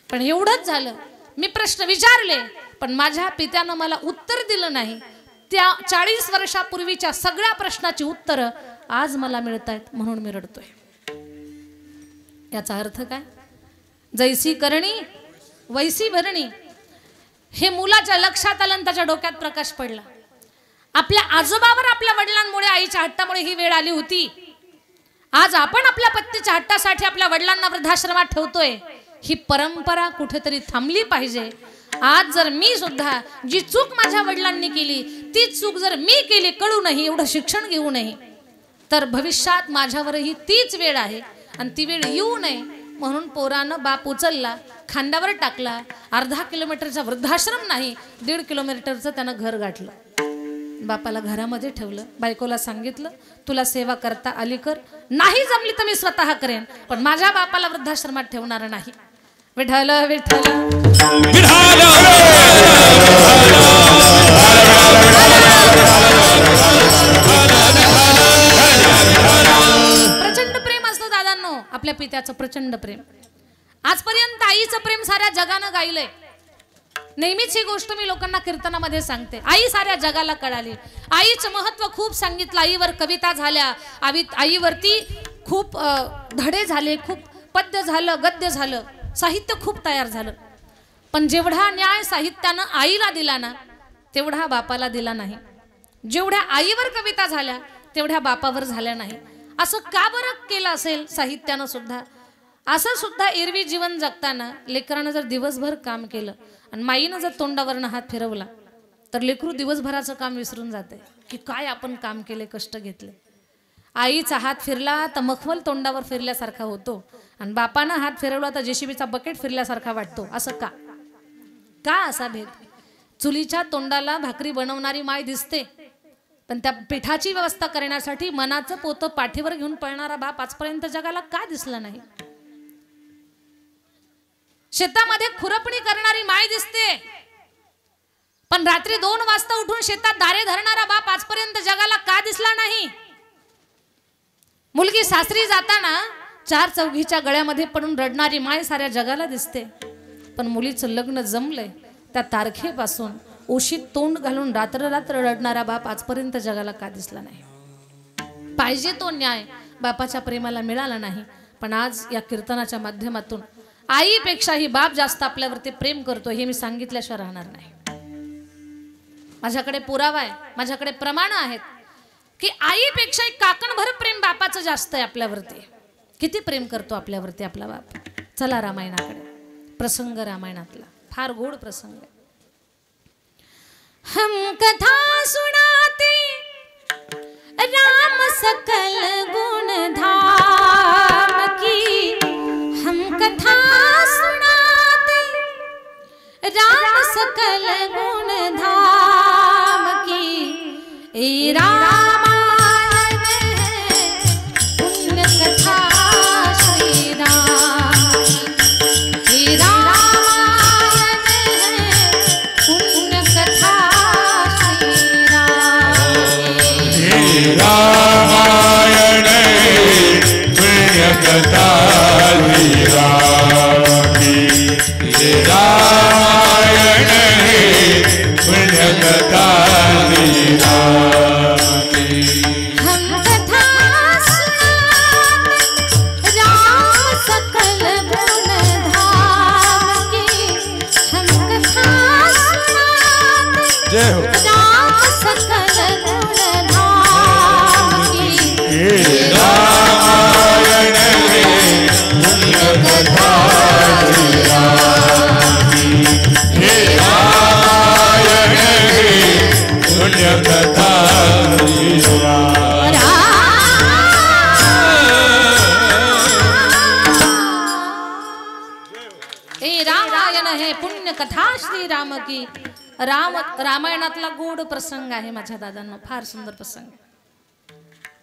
पण एवढंच झालं, मी प्रश्न विचारले पण माझ्या पित्यानं मला उत्तर दिलं नाही. त्या 40 वर्षापूर्वीच्या सगळ्या प्रश्नाची उत्तरं आज मला मिळत आहेत म्हणून मी रडतोय. याचा अर्थ काय, जैसी करणी वैसी भरणी. हे मुलाच्या लक्षात आलं आणि त्याच्या डोक्यात प्रकाश पडला. आपल्या आजोबावर आपल्या वडिलांमुळे आईच्या हट्टामुळे ही वेळ आली होती. आज आपण आपल्या पत्नीच्या हट्टासाठी आपल्या वडिलांना वृद्धाश्रमात ठेवतोय. ही परंपरा कुठेतरी थांबली पाहिजे. आज जर मी सुद्धा जी चूक माझ्या वडिलांनी केली ती चूक जर मी केली कळूनही, एवढं शिक्षण घेऊनही, तर भविष्यात माझ्यावरही तीच वेळ आहे आणि ती वेळ येऊ नये म्हणून पोरानं बाप उचलला, खांद्यावर टाकला. 1/2 किलोमीटरचा वृद्धाश्रम नाही 1.5 किलोमीटरचं त्यानं घर गाठलं. बापाला घरामध्ये ठेवलं, बायकोला सांगितलं तुला सेवा करता आली कर, नाही जमली तर मी स्वतः करेन, पण माझ्या बापाला वृद्धाश्रमात ठेवणार नाही. विठ्ठल विठ्ठल प्रचंड प्रेम असतं दादांनो आपल्या पित्याचं, प्रचंड प्रेम. आजपर्यंत आईचं प्रेम साऱ्या जगानं गायलंय. नेहमीच ही गोष्ट मी लोकांना कीर्तनामध्ये सांगते. आई साऱ्या जगाला कळाली. आईचं महत्व खूप सांगितलं. आईवर कविता झाल्या, आईवरती खूप धडे झाले, खूप पद्य झालं, गद्य झालं, साहित्य खूप तयार झालं. पण जेवढा न्याय साहित्यानं आईला दिला ना तेवढा बापाला दिला नाही. जेवढ्या आईवर कविता झाल्या तेवढ्या बापावर झाल्या नाही. असं का बरं केलं असेल साहित्यानं सुद्धा? असं सुद्धा एरवी जीवन जगताना लेकरानं जर दिवसभर काम केलं आणि माईनं जर तोंडावरनं हात फिरवला तर लेकरू दिवसभराचं काम विसरून जाते की काय आपण काम केले, कष्ट घेतले. आईचा हात फिरला तर मखमल तोंडावर फिरल्यासारखा होतो आणि बापानं हात फिरवला तर जेसीबीचा बकेट फिरल्यासारखा वाटतो. असं का? का असा भेद? चुलीच्या तोंडाला भाकरी बनवणारी माय दिसते, पण त्या पिठाची व्यवस्था करण्यासाठी मनाचं पोतं पाठीवर घेऊन पळणारा बाप आजपर्यंत जगाला का दिसला नाही? शेतामध्ये खुरपणी करणारी माय दिसते, पण रात्री 2 वाजता उठून शेतात दारे धरणारा बाप आजपर्यंत जगाला का दिसला नाही? मुलगी सासरी जाताना 4 चौघीच्या गळ्यामध्ये पडून रडणारी माय साऱ्या जगाला दिसते, पण मुलीचं लग्न जमलंय त्या तारखेपासून उशीत तोंड घालून रात्र रात्र रडणारा बाप आजपर्यंत जगाला का दिसला नाही? पाहिजे तो न्याय बापाच्या प्रेमाला मिळाला नाही. पण आज या कीर्तनाच्या माध्यमातून आईपेक्षाही बाप जास्त आपल्यावरती प्रेम करतो हे मी सांगितल्याशिवाय राहणार नाही. माझ्याकडे पुरावा आहे, माझ्याकडे प्रमाण आहेत की आईपेक्षा एक काकणभर प्रेम बापाचं जास्त आहे आपल्यावरती. किती प्रेम करतो आपल्यावरती आपला बाप. चला रामायणाकडे. प्रसंग रामायणातला फार गोड प्रसंग आहे. हम कथा सुनाते राम सकल गुण धाम की, हम कथा सुनाते राम सकल गुण धाम की. ए रामायण है पुण्य कथा श्री राम, ए रामायण है पुण्य कथा श्री राम. रामायण पुण्य कथा श्री राम की. रामायण पुण्य कथा श्री राम की. हम कथा सुनाते राम सकल गुण धाम की, हम कथा सुनाते राम सकल गुण धाम की. रामायण पुण्य कथा श्री राम की. रामायण पुण्य कथा श्री राम. ए रामायण हे पुण्य कथा श्री राम की. रामायणातला गोड प्रसंग आहे माझ्या दादांनो, फार सुंदर प्रसंग.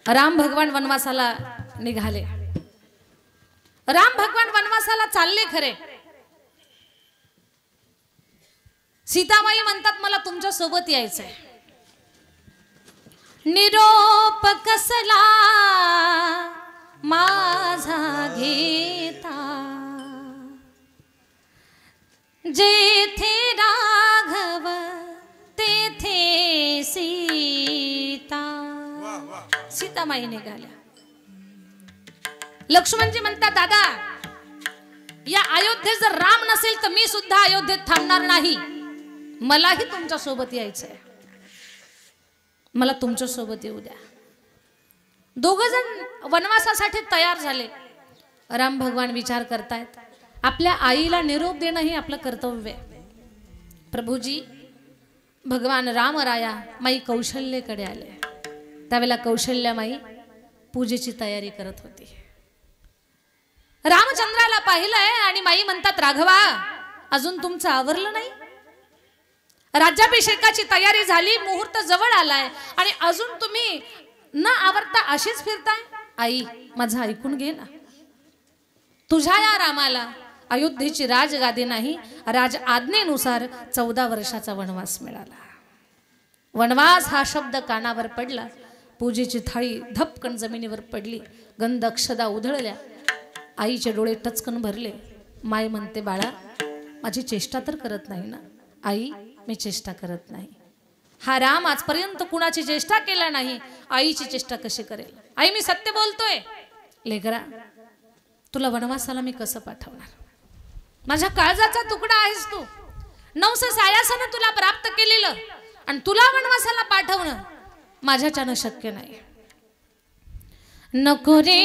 राम भगवान वनवासाला निघाले. राम भगवान वनवासाला चालले खरे. सीताबाई म्हणतात मला तुमच्या सोबत यायचंय. निरोप कसला माझा घेता, जेथे राघव तेथे सीता. सीतामाई निघाल्या. लक्ष्मणजी म्हणतात दादा या अयोध्येत जर राम नसेल तर मी सुद्धा अयोध्येत थांबणार नाही. मलाही तुमच्या सोबत यायचंय, मला तुमच्या सोबत येऊ द्या. दोघ जण वनवासासाठी तयार झाले. राम भगवान विचार करतायत आपल्या आईला निरोप देणं हे आपलं कर्तव्य आहे. प्रभूजी भगवान रामराया माई कौशल्येकडे आले. त्यावेळेला कौशल्या माई पूजेची तयारी करत होती. रामचंद्राला पाहिलंय आणि माई म्हणतात राघवा अजून तुमचं आवरलं नाही, राज्याभिषेकाची तयारी झाली, मुहूर्त जवळ आलाय आणि अजून तुम्ही न आवरता अशीच फिरताय. आई माझं ऐकून घे ना. तुझ्या या रामाला अयोध्येची राजगादी नाही, राज आज्ञेनुसार 14 वर्षाचा वनवास मिळाला. वनवास हा शब्द कानावर पडला, पूजेची थाळी धपकन जमिनीवर पडली, गंध अक्षदा उधळल्या, आईचे डोळे टचकन भरले. माय म्हणते, बाळा माझी चेष्टा तर करत नाही ना. आई मी चेष्टा करत नाही. हा राम आजपर्यंत कुणाची चेष्टा केला नाही, आईची चेष्टा कशी करेल. आई मी सत्य बोलतोय. लेकरा तुला वनवासाला मी कसं पाठवणार. माझ्या काळजाचा तुकडा आहेस तू. 900 सायासानं तुला प्राप्त केलेलं आणि तुला वनवासाला पाठवणं माझ्याच्यानं शक्य नाही. नको रे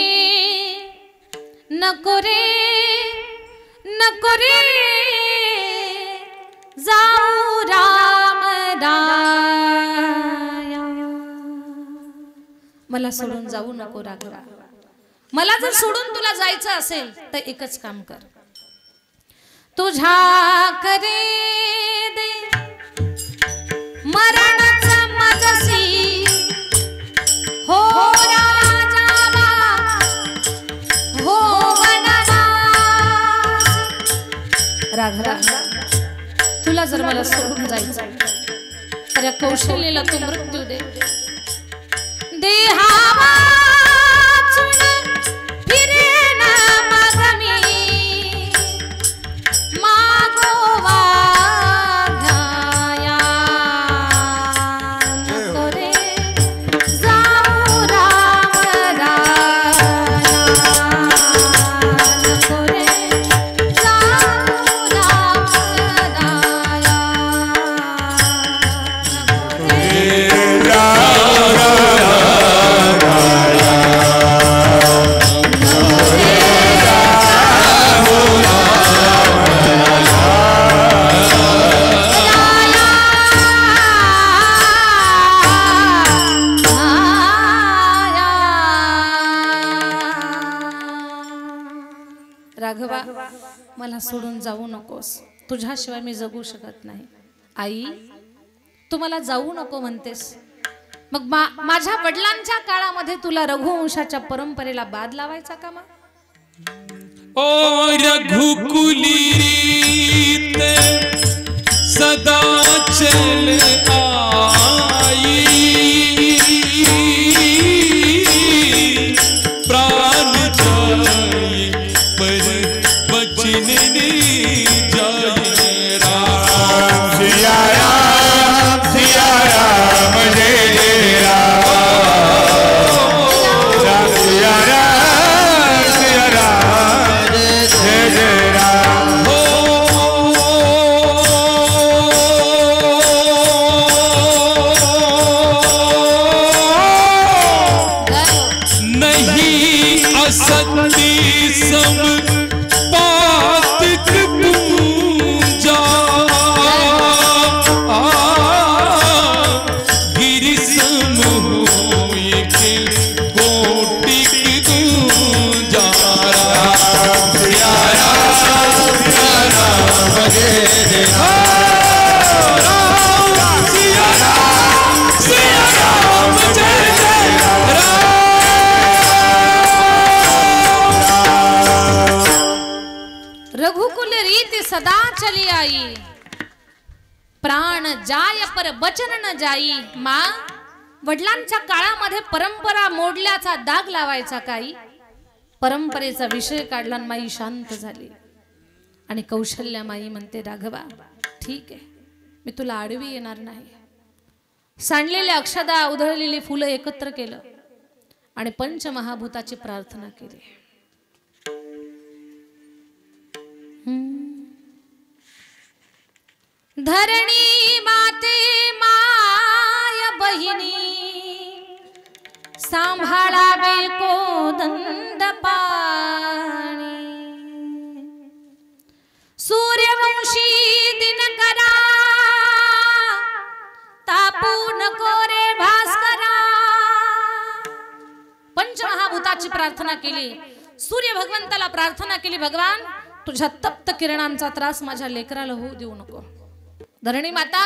नको रे नको रे जाऊ राम राया. मला सोडून जाऊ नको राघवा. मला जर सोडून तुला जायचं असेल तर एकच काम कर. तुझ्या करे दे मरणाचा मजसी हो राजावा हो वनवास. राघवा तुला जर मला सोडून जायचं तर या कौशल्याला तू मृत्यू दे. देहावा राघवा मला सोडून जाऊ नकोस. तुझ्याशिवाय मी जगू शकत नाही. आई तू मला जाऊ नको म्हणतेस, मग माझ्या वडिलांच्या काळामध्ये तुला रघुवंशाच्या परंपरेला बाद लावायचा का मग. ओ रघुकुली सदा चल आई प्राण जाई पर बचन जाए. राम सिया राम जय जय राम. सिया राम जय जय राम. नहीं असती सम पातक पूजा गिरि सम होय के कोटिक दूजा. सिया राम जय जय राम. सिया राम जय जय राम. रघुकुल रीति सदा चली आई प्राण जाय पर बचन न जाई. मा वडिलांच्या काळामध्ये परंपरा मोडल्याचा दाग लावायचा काही. परंपरेचा विषय काढला माई शांत झाली आणि कौशल्या माई म्हणते, राघवा ठीक आहे मी तुला आडवी येणार नाही. सांडलेल्या अक्षदा उधळलेली फुलं एकत्र केलं आणि पंचमहाभूताची प्रार्थना केली. धरणी माते माय बहिणी सांभाळावे कोदंड पाणी. सूर्यवंशी दिनकरा तापू नको रे भास्करा. पंचमहाभूताची प्रार्थना केली. सूर्य भगवंताला प्रार्थना केली, भगवान तुझ्या तप्त किरणांचा त्रास माझ्या लेकराला होऊ देऊ नको. धरणी माता,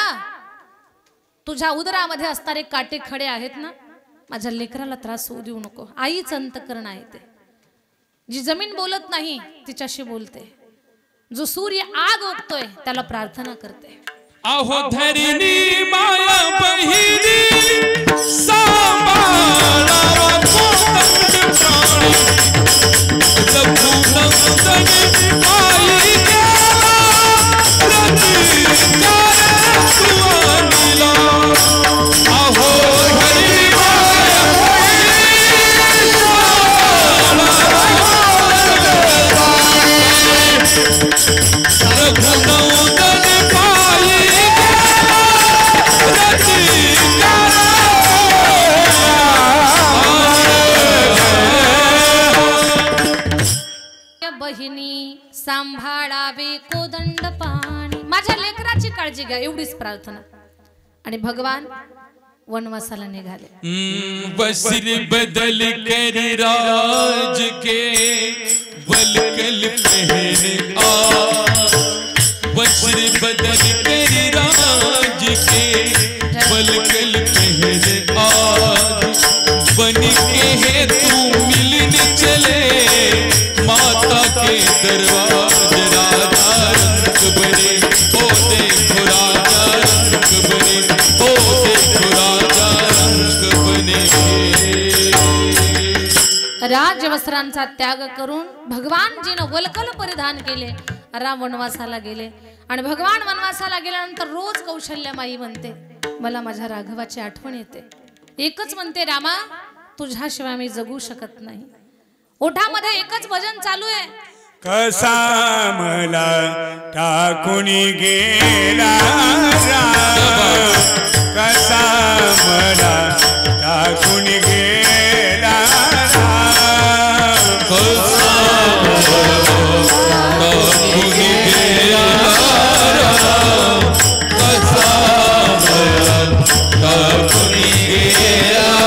तुझ्या उदरामध्ये असणारे काटे खडे आहेत ना, माझ्या लेकराला त्रास होऊ देऊ नको. आईच अंतकरण आहे ते. जी जमीन बोलत नाही तिच्याशी बोलते. जो सूर्य आग ओकतोय त्याला प्रार्थना करते. आहो धरणी माया बहिणी सांभाळावा कोकण प्राणी लघुनंदन आई गेला प्रतिकार सुवानिला. आहो धरणी माया बहिणी लघुनंदन बहिणी सांभाळावे कोदंड पाणी. माझ्या लेकराची काळजी घ्या एवढीच प्रार्थना. आणि भगवान वनवासाला निघाले. वस्त्र बदल कर राज के वलकल पहने आ. वस्त्र बदल कर राज के वलकल पहने आज. बन के है तू मिलने चले माता के दरवाजे. राजा रंग बने ओ देखो राजा रंग बने ओ देखो राजा रंग बने. राजवस्त्रांचा त्याग करून भगवानजीनं वलकल परिधान केले. राम वनवासाला गेले. आणि भगवान वनवासाला गेल्यानंतर रोज कौशल्यामाई म्हणते, मला माझ्या राघवाची आठवण येते. एकच म्हणते, रामा तुझ्याशिवाय मी जगू शकत नाही. ओठामध्ये एकच भजन चालू आहे. कसा मला टाकून गेला राम, कसा मला टाकून गेला राम, कसा टाकून गेला राम, कसा टाकून गेला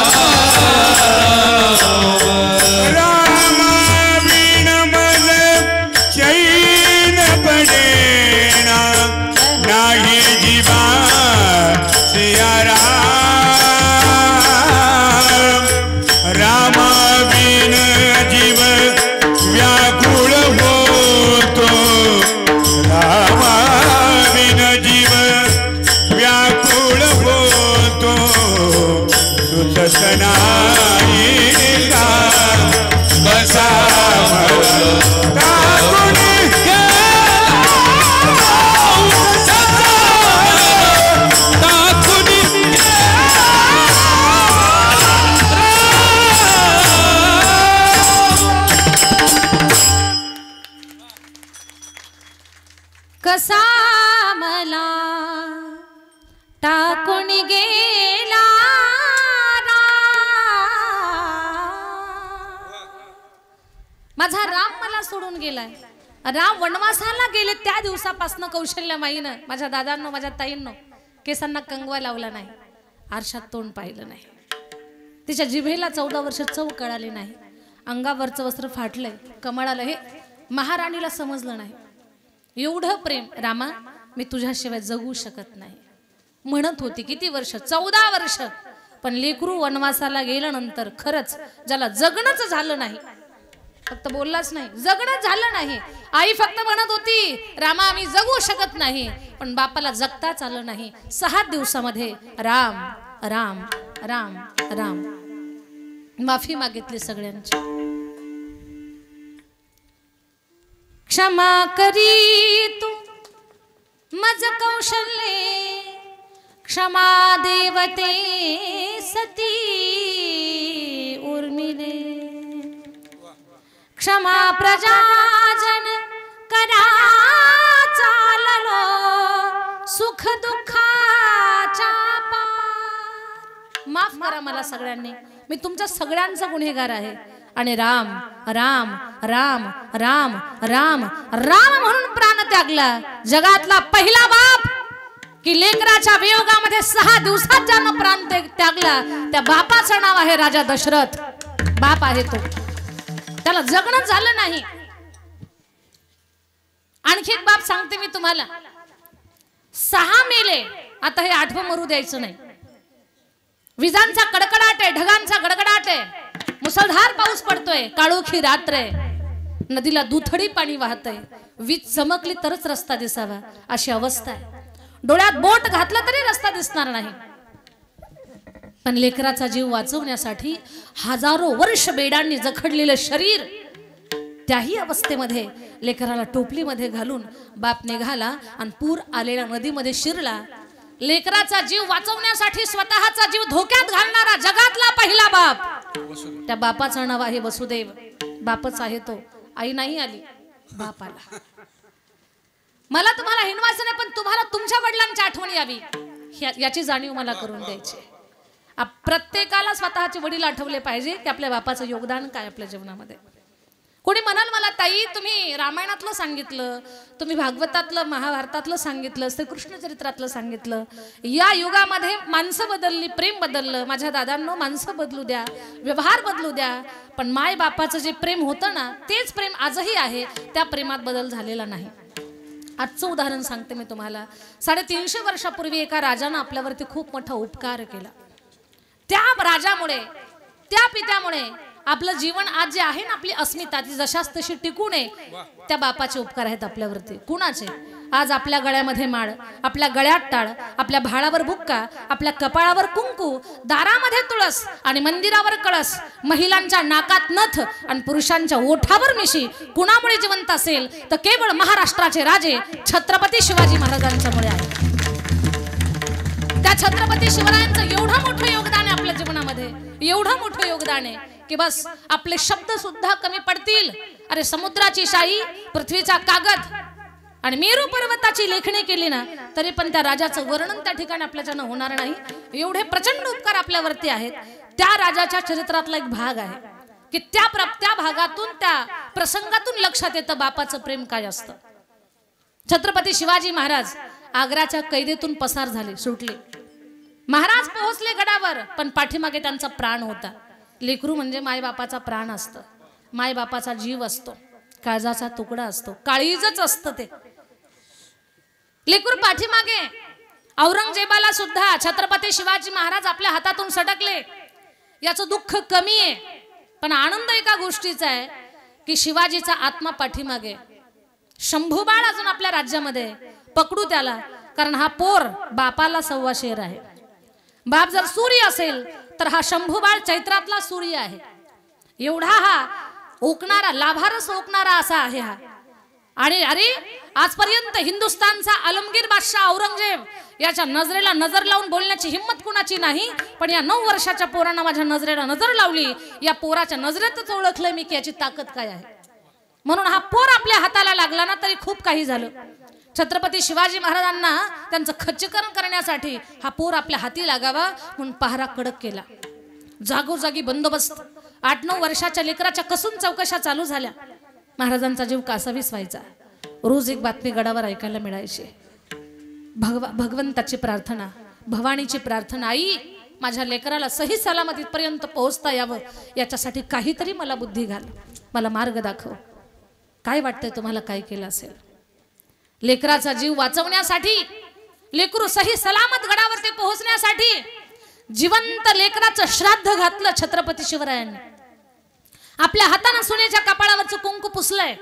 राम बिन मन चैन पडेना नाही जीवा सिया राम. राम बिन जीव व्याकुळ होतो, राम बिन जीव व्याकुळ होतो. सुचत नाही का बसा मला टाकून कसा मला टाकून गेला माझा राम मला सोडून गेलाय. राम वनवासाला गेले त्या दिवसापासून कौशल्यामाईनं, माझ्या दादांनो माझ्या ताईंनो, केसांना कंगवा लावला नाही, आरशात तोंड पाहिलं नाही. तिच्या जिभेला 14 वर्ष चव कळाली नाही. अंगावरचं वस्त्र फाटलंय, कमळालं हे महाराणीला समजलं नाही. एवढं प्रेम. रामा मी तुझ्याशिवाय जगू शकत नाही म्हणत होती. किती वर्ष? 14 वर्ष. पण लेकरू वनवासाला गेल्यानंतर खरंच ज्याला जगणंच झालं नाही, फक्त बोललाच नाही, जगणंच झालं नाही. आई फक्त म्हणत होती, रामा आम्ही जगू शकत नाही, पण बापाला जगताच आलं नाही. 6 दिवसामध्ये राम राम राम राम माफी मागितली सगळ्यांची. क्षमा करी तू मज कौशल्ये, क्षमा देवते सती उर्मिले. क्षमा प्रजाजन करा चाललो, सुख दुःखाच्या पार. माफ करा मला सगळ्यांनी, मी तुमच्या सगळ्यांचा गुन्हेगार आहे. आणि राम राम राम राम राम राम म्हणून प्राण त्यागला. जगातला पहिला बाप की लेकराच्या वियोगामध्ये 6 दिवसात ज्यानं प्राण त्यागला, त्या बापाचं नाव आहे राजा दशरथ. बाप आहे तो, त्याला जगणं झालं नाही. आणखी एक बाप सांगते मी तुम्हाला. 6 मे गेले, आता हे आठवं मरू द्यायचं नाही. विजांचा कडकडाट आहे, ढगांचा गडगडाट आहे, मुसळधार पाऊस पडतोय, काळोखी रात्र आहे, नदीला दुथडी पाणी वाहतंय, वीज चमकली तरच रस्ता दिसावा अशी अवस्था आहे. डोळ्यात बोट घातलं तरी रस्ता दिसणार नाही. पण लेकराचा जीव वाचवण्यासाठी हजारो वर्ष बेडांनी जखडलेलं शरीर, त्याही अवस्थेमध्ये लेकराला टोपलीमध्ये घालून बाप निघाला आणि पूर आलेल्या नदीमध्ये शिरला. लेकराचा जीव वाचवण्यासाठी स्वतःचा जीव धोक्यात घालणारा जगातला पहिला बाप, त्या बापाचं नाव आहे वसुदेव. बापच आहे तो, आई नाही आली, बाप आला. मला तुम्हाला हिणवायचं नाही, पण तुम्हाला तुमच्या वडिलांची आठवण यावी याची जाणीव मला करून द्यायची. प्रत्येकाला स्वतःचे वडील आठवले पाहिजे की आपल्या बापाचं योगदान काय आपल्या जीवनामध्ये. कोणी म्हणाल मला, ताई तुम्ही रामायणातलं सांगितलं, तुम्ही भागवतातलं महाभारतातलं सांगितलं, श्रीकृष्ण चरित्रातलं सांगितलं, या युगामध्ये माणसं बदलली, प्रेम बदललं. माझ्या दादांनो, माणसं बदलू द्या, व्यवहार बदलू द्या, पण माय बापाचं जे प्रेम होतं ना, तेच प्रेम आजही आहे, त्या प्रेमात बदल झालेला नाही. आजचं उदाहरण सांगते मी तुम्हाला. 350 वर्षापूर्वी एका राजानं आपल्यावरती खूप मोठा उपकार केला. त्या राजामुळे, त्या पित्यामुळे आपलं जीवन आज जे आहे ना, आपली अस्मिता ती जशाच तशी टिकू नये, त्या बापाचे उपकार आहेत आपल्यावरती. कुणाचे? आज आपल्या गळ्यामध्ये माळ, आपल्या गळ्यात टाळ, आपल्या भाळावर बुक्का, आपल्या कपाळावर कुंकू, दारामध्ये तुळस आणि मंदिरावर कळस, महिलांच्या नाकात नथ आणि पुरुषांच्या ओठावर मिशी. कुणामुळे जिवंत असेल तर केवळ महाराष्ट्राचे राजे छत्रपती शिवाजी महाराजांच्यामुळे आहे. त्या छत्रपती शिवरायांचं एवढं मोठं योगदान आहे आपल्या जीवनामध्ये, एवढं मोठं योगदान आहे की बस आपले शब्द सुद्धा कमी पडतील. अरे समुद्राची शाई, पृथ्वीचा कागद आणि मेरू पर्वताची लेखणी केली ना, तरी पण त्या राजाचं वर्णन त्या ठिकाणी आपल्याच्यानं होणार नाही. एवढे प्रचंड उपकार आपल्यावरती आहेत. त्या राजाच्या चरित्रातला एक भाग आहे की त्या भागातून, त्या प्रसंगातून लक्षात येतं बापाचं प्रेम काय असतं. छत्रपती शिवाजी महाराज आग्राच्या कैदेतून पसार झाले, सुटले. महाराज पोहोचले गडावर, पण पाठीमागे त्यांचा प्राण होता. लेकरू म्हणजे मायबापाचा प्राण असतं, मायबापाचा जीव असतो, काळजाचा तुकडा असतो, काळीजच असतं ते. लेकरू पाठीमागे. औरंगजेबाला सुद्धा छत्रपती शिवाजी महाराज आपल्या हातातून सटकले, याचं दुःख कमी आहे. पण आनंद एका गोष्टीचा आहे की शिवाजीचा आत्मा पाठीमागे. शंभूबाळ अजून आपल्या राज्यामध्ये, पकडू त्याला, कारण हा पोर बापाला सव्वा शेर आहे. बाप जर सूर्य असेल तर हा शंभूबाळ चैत्रातला सूर्य आहे. एवढा हा ओकणारा, लाभारस ओकणारा असा आहे हा. आणि अरे आजपर्यंत हिंदुस्थानचा आलमगीर बादशाह औरंगजेब याच्या नजरेला नजर लावून बोलण्याची हिम्मत कुणाची नाही. पण या 9 वर्षाच्या पोरानं माझ्या नजरेला नजर लावली. या पोराच्या नजरेतच ओळखलंय मी की याची ताकद काय आहे. म्हणून हा पोर आपल्या हाताला लागला ना तरी खूप काही झालं. छत्रपती शिवाजी महाराजांना त्यांचं खच्चीकरण करण्यासाठी हा पोर आपल्या हाती लागावा म्हणून पहारा कडक केला. जागोजागी बंदोबस्त. 8-9 वर्षाच्या लेकराच्या कसून चौकशा चालू झाल्या. महाराजांचा जीव कासावीस व्हायचा. रोज एक बातमी गडावर ऐकायला मिळायची. भगवंताची प्रार्थना, भवानीची प्रार्थना, आई माझ्या लेकराला सही सलामतीपर्यंत पोहोचता यावं, याच्यासाठी काहीतरी मला बुद्धी घाल, मला मार्ग दाखव. काय वाटतंय तुम्हाला काय केलं असेल? लेकराचा जीव वाचवण्यासाठी, लेकरू सही सलामत गडावरती पोहोचण्यासाठी जिवंत लेकराचं श्राद्ध घातलं छत्रपती शिवरायांनी. आपल्या हाताने सुनेच्या कपाळावरचं कुंकू पुसलंय.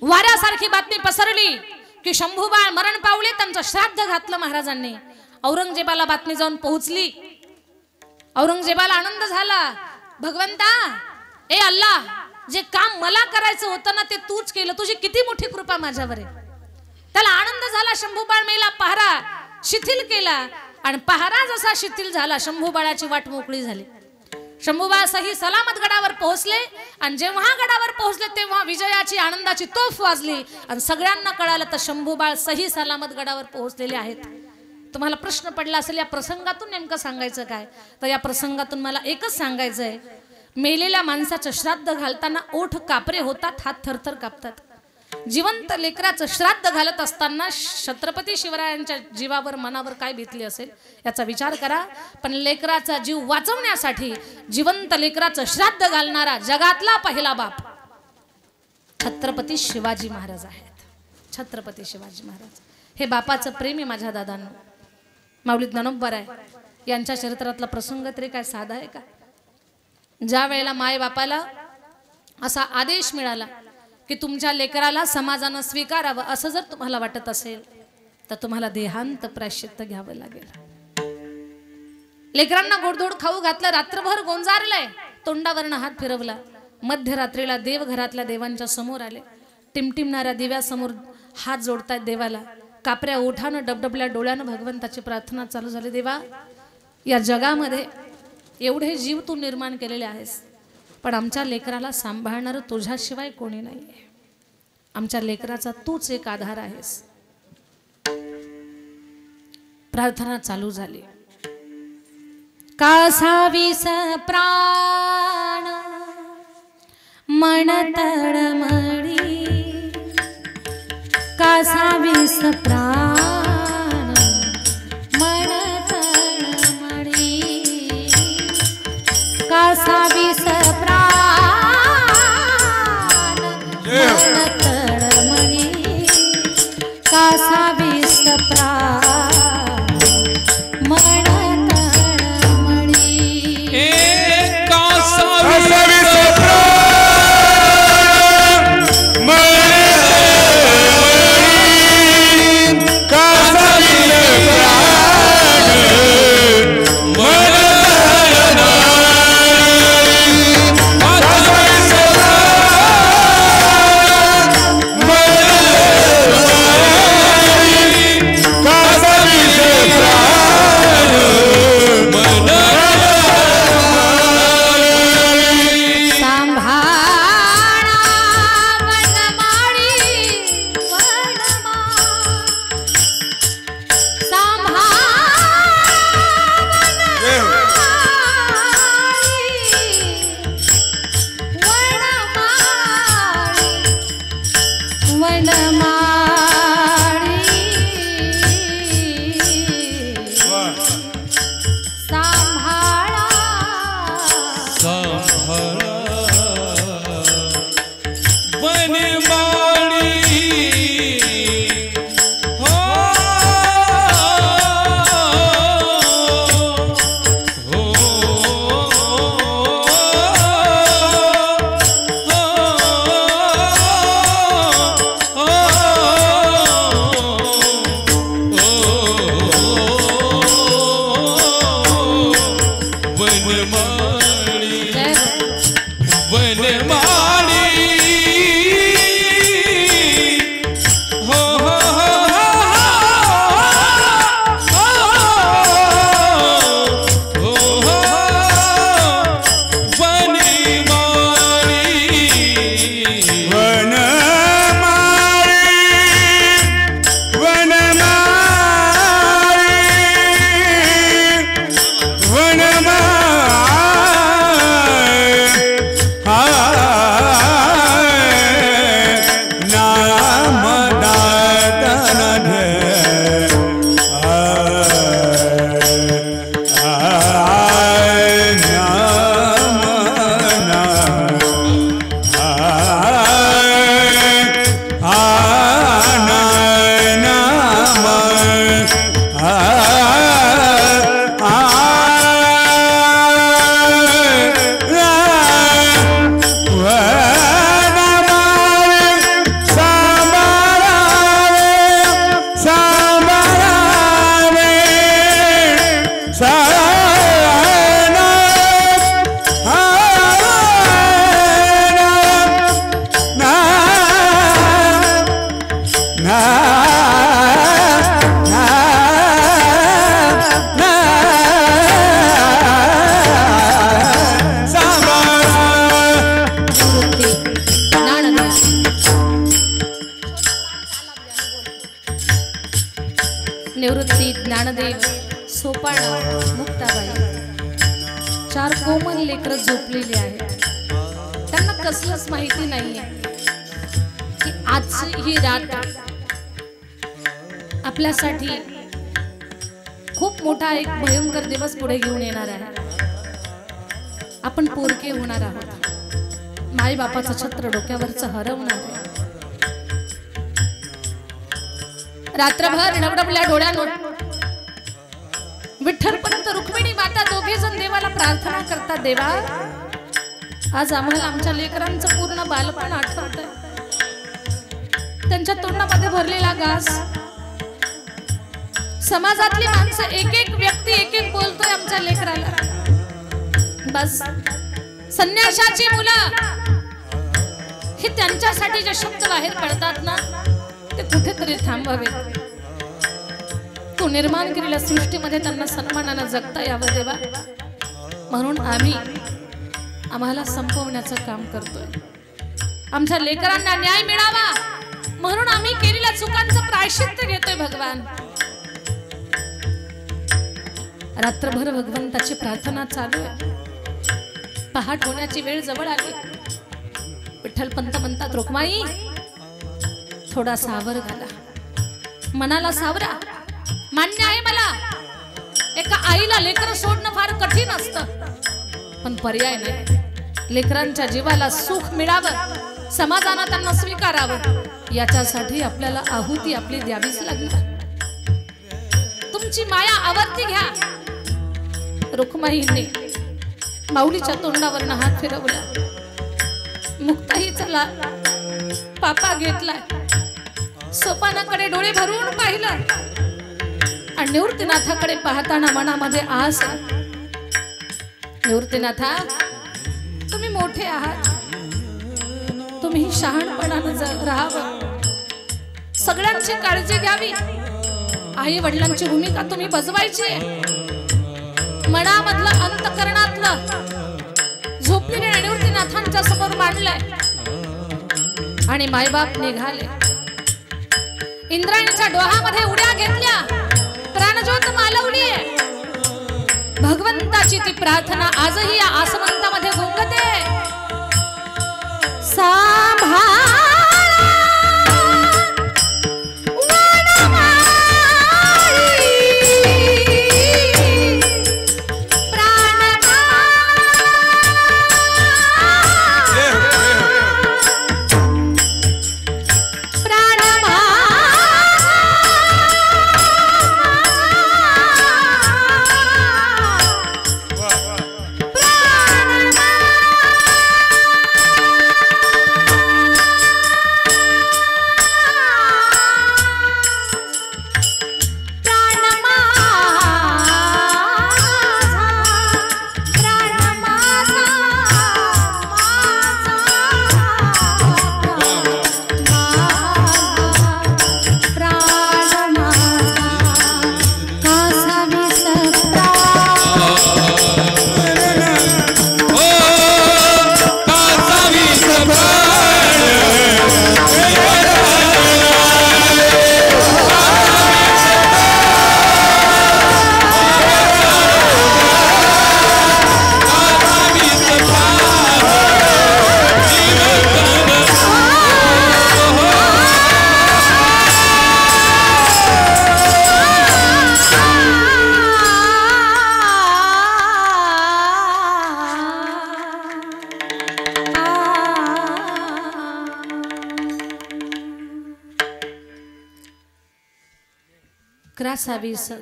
वाऱ्यासारखी बातमी पसरली की शंभूबाळ मरण पावले, त्यांचं श्राद्ध घातलं महाराजांनी. औरंगजेबाला बातमी जाऊन पोहोचली. औरंगजेबाला आनंद झाला. भगवंता, ए अल्लाह, जे काम मला करायचं होतं ना ते तूच केलं, तुझी किती मोठी कृपा माझ्यावर आहे. त्याला आनंद झाला. शंभूबाळ मेला, पहारा शिथिल केला आणि पहारा जसा शिथिल झाला शंभूबाळाची वाट मोकळी झाली. शंभूबाळ सही सलामत गडावर पोहोचले आणि जेव्हा गडावर पोहोचले तेव्हा विजयाची, आनंदाची तोफ वाजली आणि सगळ्यांना कळालं तर शंभूबाळ सही सलामत गडावर पोहोचलेले आहेत. तुम्हाला प्रश्न पडला असेल या प्रसंगातून नेमकं सांगायचं काय? तर या प्रसंगातून मला एकच सांगायचं आहे, मेलेल्या माणसाचं श्राद्ध घालताना ओठ कापरे होतात, हात थरथर कापतात. जिवंत लेकराचं श्राद्ध घालत असताना छत्रपती शिवरायांच्या जीवावर, मनावर काय बेतली असेल याचा विचार करा. पण लेकराचा जीव वाचवण्यासाठी जिवंत लेकराचं श्राद्ध घालणारा जगातला पहिला बाप छत्रपती शिवाजी महाराज आहेत. छत्रपती शिवाजी महाराज हे बापाचं प्रेम आहे माझ्या दादांना. माऊली ज्ञानोबा आहे यांच्या चरित्रातला प्रसंग तरी काय साधा आहे का? ज्या वेळेला माय बापाला असा आदेश मिळाला की तुमच्या लेकराला समाजानं स्वीकारावं असं जर तुम्हाला वाटत असेल तर तुम्हाला देहांत प्रायश्चित्त घ्यावं लागेल. लेकरांना गोडधोड खाऊ घातलं, रात्रभर गोंजारलंय, तोंडावरनं हात फिरवला. मध्यरात्रीला देव घरातल्या देवांच्या समोर आले. टिमटिमणाऱ्या दिव्यासमोर हात जोडतायत देवाला. कापऱ्या ओठानं डबडबल्या डोळ्यानं भगवंताची प्रार्थना चालू झाली. देवा, या जगामध्ये एवढे जीव तू निर्माण केलेले आहेस, पण आमच्या लेकराला सांभाळणारं तुझ्याशिवाय कोणी नाहीये. आमच्या लेकराचा तूच एक आधार आहेस. प्रार्थना चालू झाली. कासावीस प्राण मन तळमळी, कासावीस प्राण मन तळमळी, कासावीस प्राण मन तळमळी, कासावीस प्राण मन तळमळी. निवृत्ती, ज्ञानदेव, सोपाणा, मुक्ताबाई, 4 कोमल लेकरं झोपलेली आहेत. त्यांना कसलंच माहिती नाहीये की आजची ही रात आपल्यासाठी खूप मोठा एक भयंकर दिवस पुढे घेऊन येणार आहे. आपण पोरके होणार आहोत. माई बापाचं छत्र डोक्यावरचं हरवणार आहे. रात्रभर डबडबल्या डोळ्यानं विठ्ठलपंत रुक्मिणी माता दोघे जण देवाला प्रार्थना करतात. देवा, आज आम्हाला आमच्या लेकरांचं पूर्ण बालपण आठवतंय. त्यांच्या तोंडामध्ये भरलेला घास, समाजातली माणसं एक एक व्यक्ती एक एक बोलतोय आमच्या लेकराला. बस संन्याशाची मुलं हे त्यांच्यासाठी जे शब्द बाहेर पडतात ना ते कुठेतरी थांबावे. तू निर्माण केलेल्या सृष्टीमध्ये त्यांना सन्मानाने जगता यावं देवा, म्हणून आम्हाला संपवण्याचं काम करतोय. आमच्या लेकरांना न्याय मिळावा म्हणून आम्ही केलेल्या चुकांचं प्रायश्चित्त घेतोय भगवान. रात्रभर भगवंताची प्रार्थना चालू आहे. पहाट होण्याची वेळ जवळ आली. विठ्ठलपंत म्हणतात, रुक्माई थोडा सावर घाला, मनाला सावरा. मान्य आहे मला, एका आईला लेकर सोडणं फार कठीण असतं, पण पर्याय नाही. लेकरांच्या जीवाला सुख मिळावं, समाजानं त्यांना स्वीकारावं, याच्यासाठी आपल्याला आहुती आपली द्यावीच लागणार. तुमची माया आवर्ती घ्या. रुक्माईने माऊलीच्या तोंडावरनं हात फिरवला. मुक्ताईचा पापा घेतलाय. सोपानाकडे डोळे भरून पाहिलं आणि निवृत्तीनाथाकडे पाहताना मनामध्ये आस. निवृत्तीनाथा, तुम्ही मोठे आहात, तुम्ही शहाणपणानं राहावं, सगळ्यांची काळजी घ्यावी, आई वडिलांची भूमिका तुम्ही बजवायची. मनामधलं अंतकरणातलं झोपलेल्या निवृत्तीनाथांच्या समोर मांडलंय आणि मायबाप निघाले. इंद्रायणीच्या डोहामध्ये उड्या घेतल्या, प्राणज्योत मालवली. भगवंताची ती प्रार्थना आजही या आसमंतामध्ये घुंगते.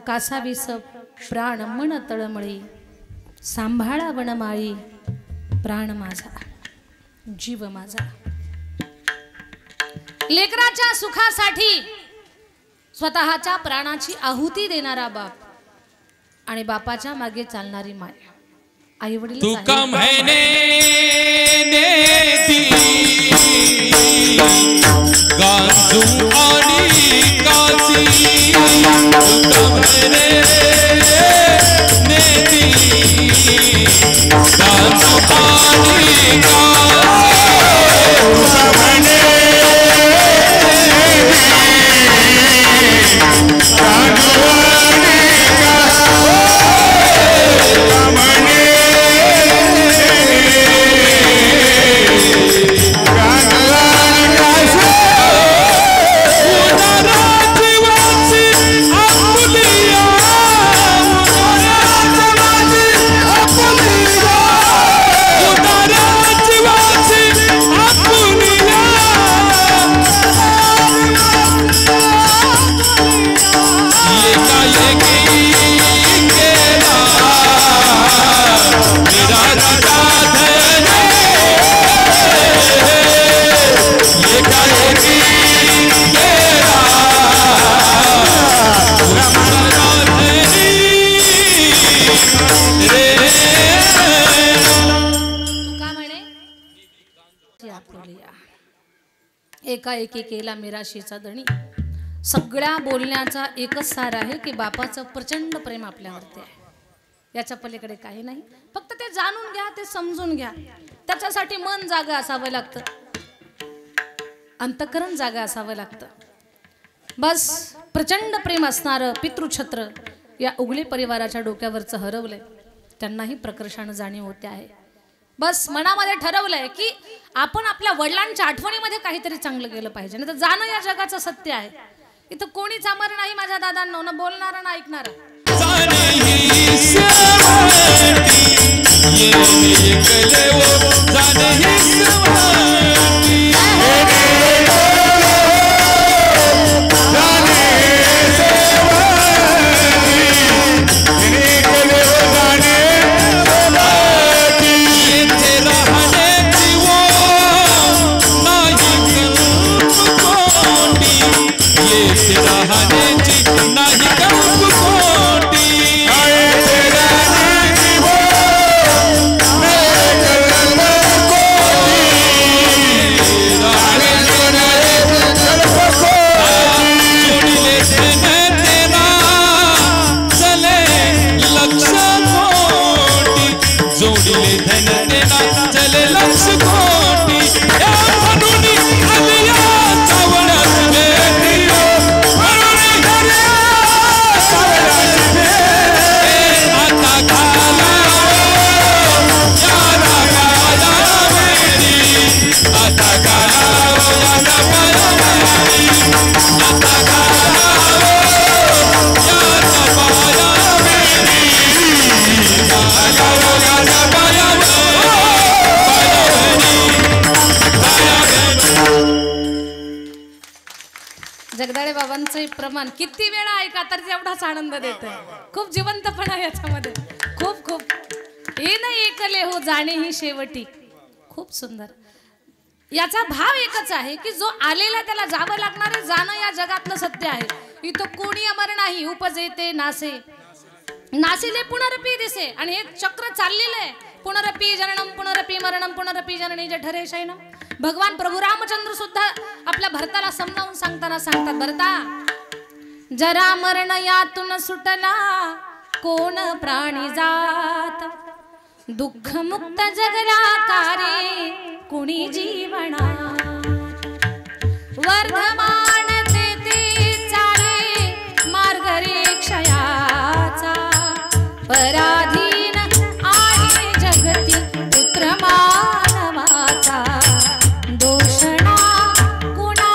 कासावीस प्राण मन तळमळी, सांभाळा वनमाळी प्राण माझा जीव माझा. लेकराच्या सुखासाठी स्वतःच्या प्राणाची आहुती देणारा बाप आणि बापाच्या मागे चालणारी माय. आई वडील तुका मैंने दी गांजू आणि कासी, तुका मैंने दी गांजू आणि कासी एकाएकी केला मिराशीचा दणी. सगळ्या बोलण्याचा एकच सार आहे की बापाचं प्रचंड प्रेम आपल्यावरती आहे. याच्या पलीकडे काही नाही. फक्त ते जाणून घ्या, ते समजून घ्या. त्याच्यासाठी मन जागा असावं लागतं, अंतःकरण जागा असावं लागतं. बस प्रचंड प्रेम असणारं पितृछत्र या उगले परिवाराच्या डोक्यावरचं हरवलंय. त्यांनाही प्रकर्षानं जाणीव होते आहे. बस मनामध्ये ठरवलंय की आपण आपल्या वडिलांच्या आठवणीमध्ये काहीतरी चांगलं केलं पाहिजे. नाही तर जाणं या जगाचं सत्य आहे. इथं कोणीच अमर नाही माझ्या दादांनो, न बोलणारा ना ऐकणारा. जगदाळे बाबांचं प्रमाण किती वेळा ऐका तर तेवढाच आनंद देत. खूप जिवंतपणा याच्यामध्ये. खूप खूप येणं एकले हो जाणे ही शेवटी. खूप सुंदर. याचा भाव एकच आहे की जो आलेला त्याला जावं लागणार आहे. जाणं या जगातलं सत्य आहे. इथं कोणी अमर नाही. उपजेते नासे नासिले पुनरपी दिसे. आणि हे चक्र चाललेलं आहे. पुनरपी जननम पुनरपी मरणम पुनरपी जननी जे ठरे शयनम. भगवान प्रभू रामचंद्र सुद्धा आपल्या भरताला समजावून सांगताना सांगतात, भरता जरा मरण यातून सुटला कोण प्राणी जात. दुःख मुक्त जगला कारे कुणी जीवना. वर्धमान ते चाले मार्ग रे क्षयाचा. पराधीन आहे जगती पुत्र मानवाचा. दोषणा कुणा.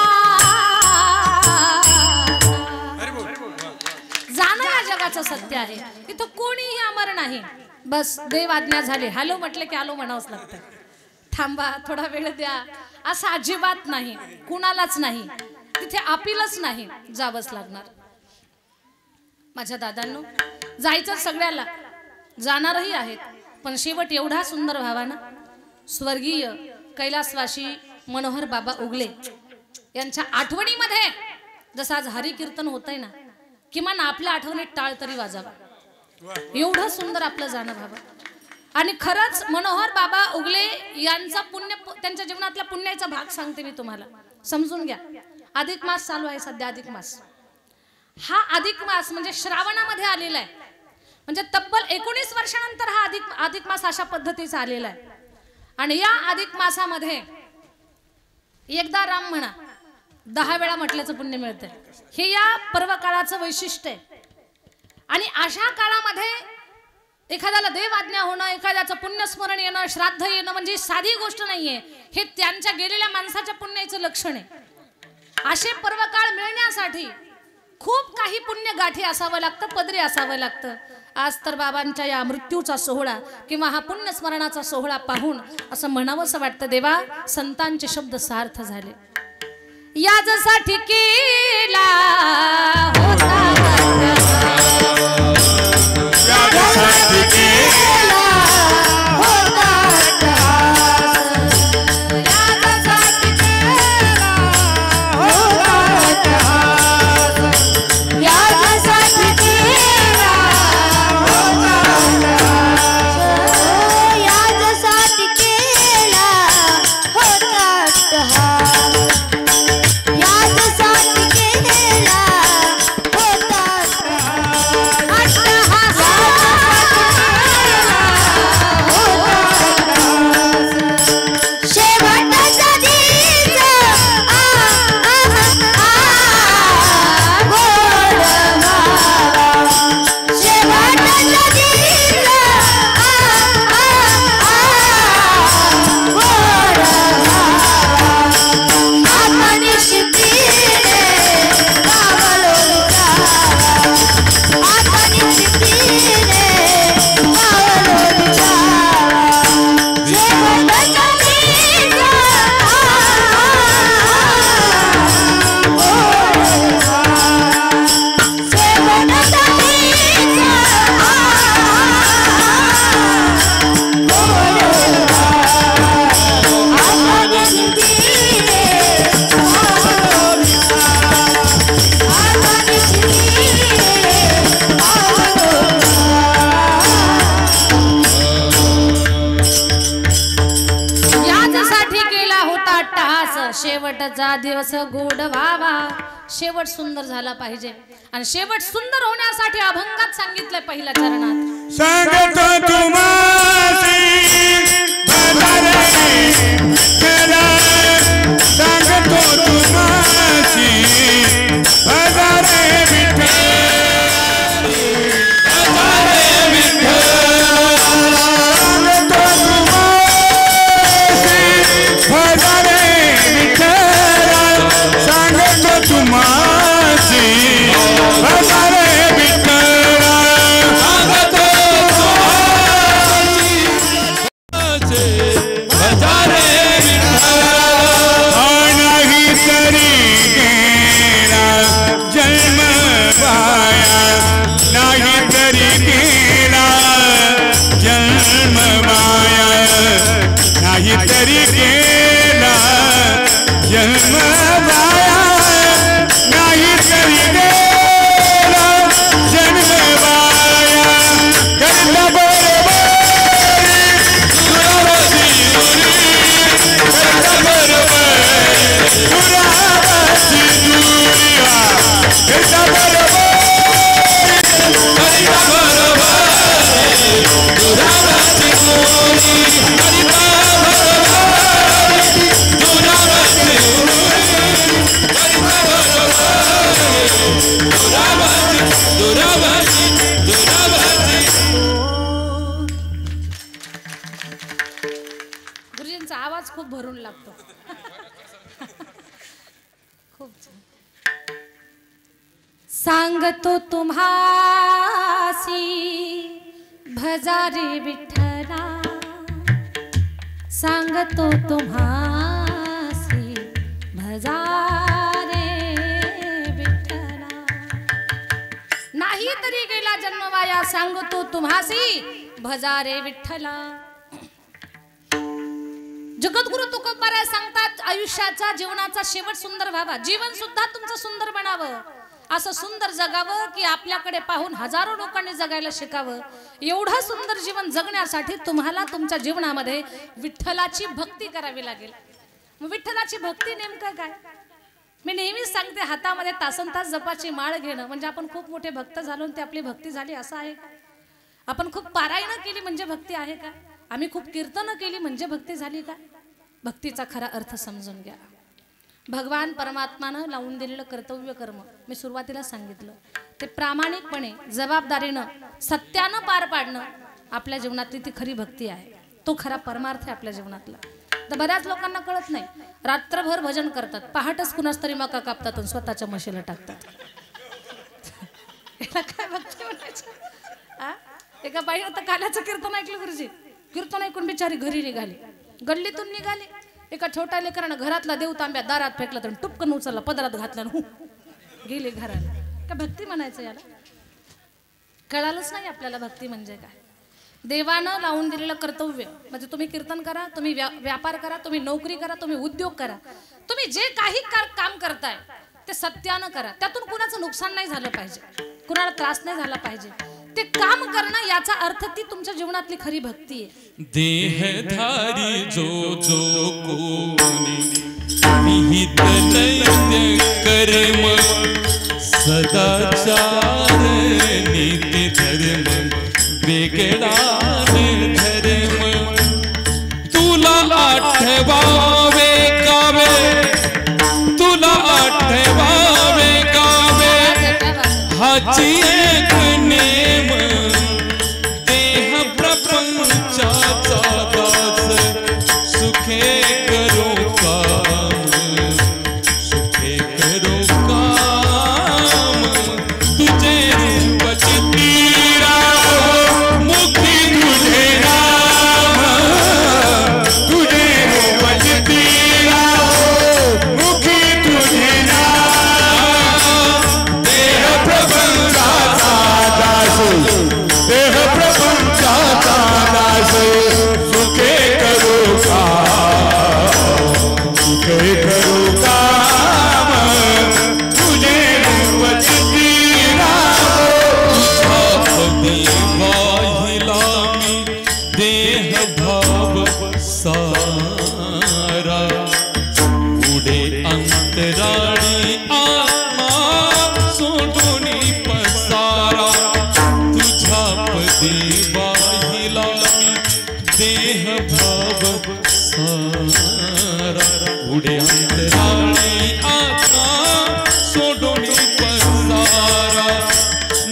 जाणं या जगाचं सत्य आहे. इथं कोणीही अमर नाही. बस देव आज्ञा झाली, हॅलो म्हटलं की हॅलो म्हणावंच लागतं. थांबा, थोडा वेळ द्या, असं अजिबात नाही. कुणालाच नाही. तिथे अपीलच नाही. जावंच लागणार. माझ्या दादांनो, जायचं सगळ्याला, जाणारही आहेत. पण शेवट एवढा सुंदर व्हावा ना. स्वर्गीय कैलासवासी मनोहर बाबा उगले यांच्या आठवणीमध्ये जसं आज हरी कीर्तन होतंय ना, किमान आपल्या आठवणीत टाळ तरी वाजावा. एवढं सुंदर आपलं जाणं व्हावं. आणि खरंच मनोहर बाबा उगले यांचा पुण्य, त्यांच्या जीवनातला पुण्याचा भाग सांगते मी तुम्हाला, समजून घ्या. अधिक मास चालू आहे सध्या. अधिक मास हा अधिक मास म्हणजे श्रावणामध्ये आलेला आहे. म्हणजे तब्बल 19 वर्षानंतर हा अधिक मास अशा पद्धतीचा आलेला आहे. आणि या अधिक मासामध्ये एकदा राम म्हणा 10 वेळा म्हटल्याचं पुण्य मिळतंय. हे या पर्व काळाचं वैशिष्ट्य आहे. आणि अशा काळामध्ये एखाद्याला देव आज्ञा होणं, एखाद्याचं पुण्यस्मरण येणं, श्राद्ध येणं म्हणजे साधी गोष्ट नाहीये. हे त्यांच्या गेलेल्या माणसाच्या पुण्याचं लक्षण आहे. असे पर्वकाळ मिळण्यासाठी खूप काही पुण्य गाठी असावं लागतं, पदरी असावं लागतं. आज तर बाबांच्या या मृत्यूचा सोहळा किंवा हा पुण्यस्मरणाचा सोहळा पाहून असं म्हणावंसं वाटतं, देवा संतांचे शब्द सार्थ झाले. यासाठी केला होता शेवटचा दिवस गोड व्हावा. शेवट सुंदर झाला पाहिजे आणि शेवट सुंदर होण्यासाठी अभंगात सांगितलंय पहिल्या चरणात. सांगतो तुम्हासी सांगतो तुम्हासी भजारे गुरुजींचा आवाज खूप भरून लागतो. खूप छान. सांगतो तुम्हासी भजारे विठ्ठला. सांगतो तुम्हासी भजारे विठ्ठला. नाही तरी गेला जन्मवाया. सांगतो तुम्हासी भजारे विठ्ठला. जगद्गुरु तुकोबाराय सांगतात आयुष्याचा जीवनाचा शेवट सुंदर व्हावा. जीवन सुद्धा तुमचं सुंदर बनावं. असं सुंदर जगावं की आपल्याकडे पाहून हजारो लोकांनी जगायला शिकावं. एवढं सुंदर जीवन जगण्यासाठी तुम्हाला तुमच्या जीवनामध्ये विठ्ठलाची भक्ती करावी लागेल. मग विठ्ठलाची भक्ती नेमकं काय? मी नेहमीच सांगते हातामध्ये तासनतास जपाची माळ घेणं म्हणजे आपण खूप मोठे भक्त झालो ते आपली भक्ती झाली असं आहे का? आपण खूप पारायण केली म्हणजे भक्ती आहे का? आम्ही खूप कीर्तन केली म्हणजे भक्ती झाली का? भक्तीचा खरा अर्थ समजून घ्या. भगवान परमात्मानं लावून दिलेलं कर्तव्य कर्म मी सुरुवातीला सांगितलं ते प्रामाणिकपणे जबाबदारीनं सत्यानं पार पाडणं आपल्या जीवनातली ती खरी भक्ती आहे. तो खरा परमार्थ आहे आपल्या जीवनातला. तर बऱ्याच लोकांना कळत नाही. रात्रभर भजन करतात, पहाटच कुणाच तरी मका कापतात आणि स्वतःच्या म्हशीला टाकतात. याला काय भक्ती म्हणायचं? एका बाईनं तर काल्याचं कीर्तन ऐकलं गुरुजी. कीर्तन ऐकून बिचारी घरी निघाली. गल्लीतून निघाली. एका छोट्या लेकरानं घरातला देव तांब्या दारात फेकला तर टुपकन उचलला, पदरात घातला आणि गेले घराला. का भक्ती म्हणायचं याला? कळालंच नाही आपल्याला भक्ती म्हणजे काय. देवानं लावून दिलेलं कर्तव्य म्हणजे तुम्ही कीर्तन करा, तुम्ही व्यापार करा, तुम्ही नोकरी करा, तुम्ही उद्योग करा, तुम्ही जे काही काम करताय ते सत्यानं करा. त्यातून कुणाचं नुकसान नाही झालं पाहिजे, कुणाला त्रास नाही झाला पाहिजे. ते काम करणं याचा अर्थ ती तुमच्या जीवनातली खरी भक्ती आहे. देहधारी जो जो कोणी विहित नैत्य कर्म सदाचार नीती धर्म वेगळा धर्म तुला आठवावे गावे तुला आठवावे गावे हाची एक नेम देह प्रपंचाचा दास सुखे करो काम सुखे करो काम तुझे रूप चित्तीरा मुक्ती तुझे नाम तुझे रूप चित्तीरा मुखी तुझे नाम देह प्रपंचाचा पदी वाहिला देह भाव सारा उडे अंतराळी आता सोडून पसारा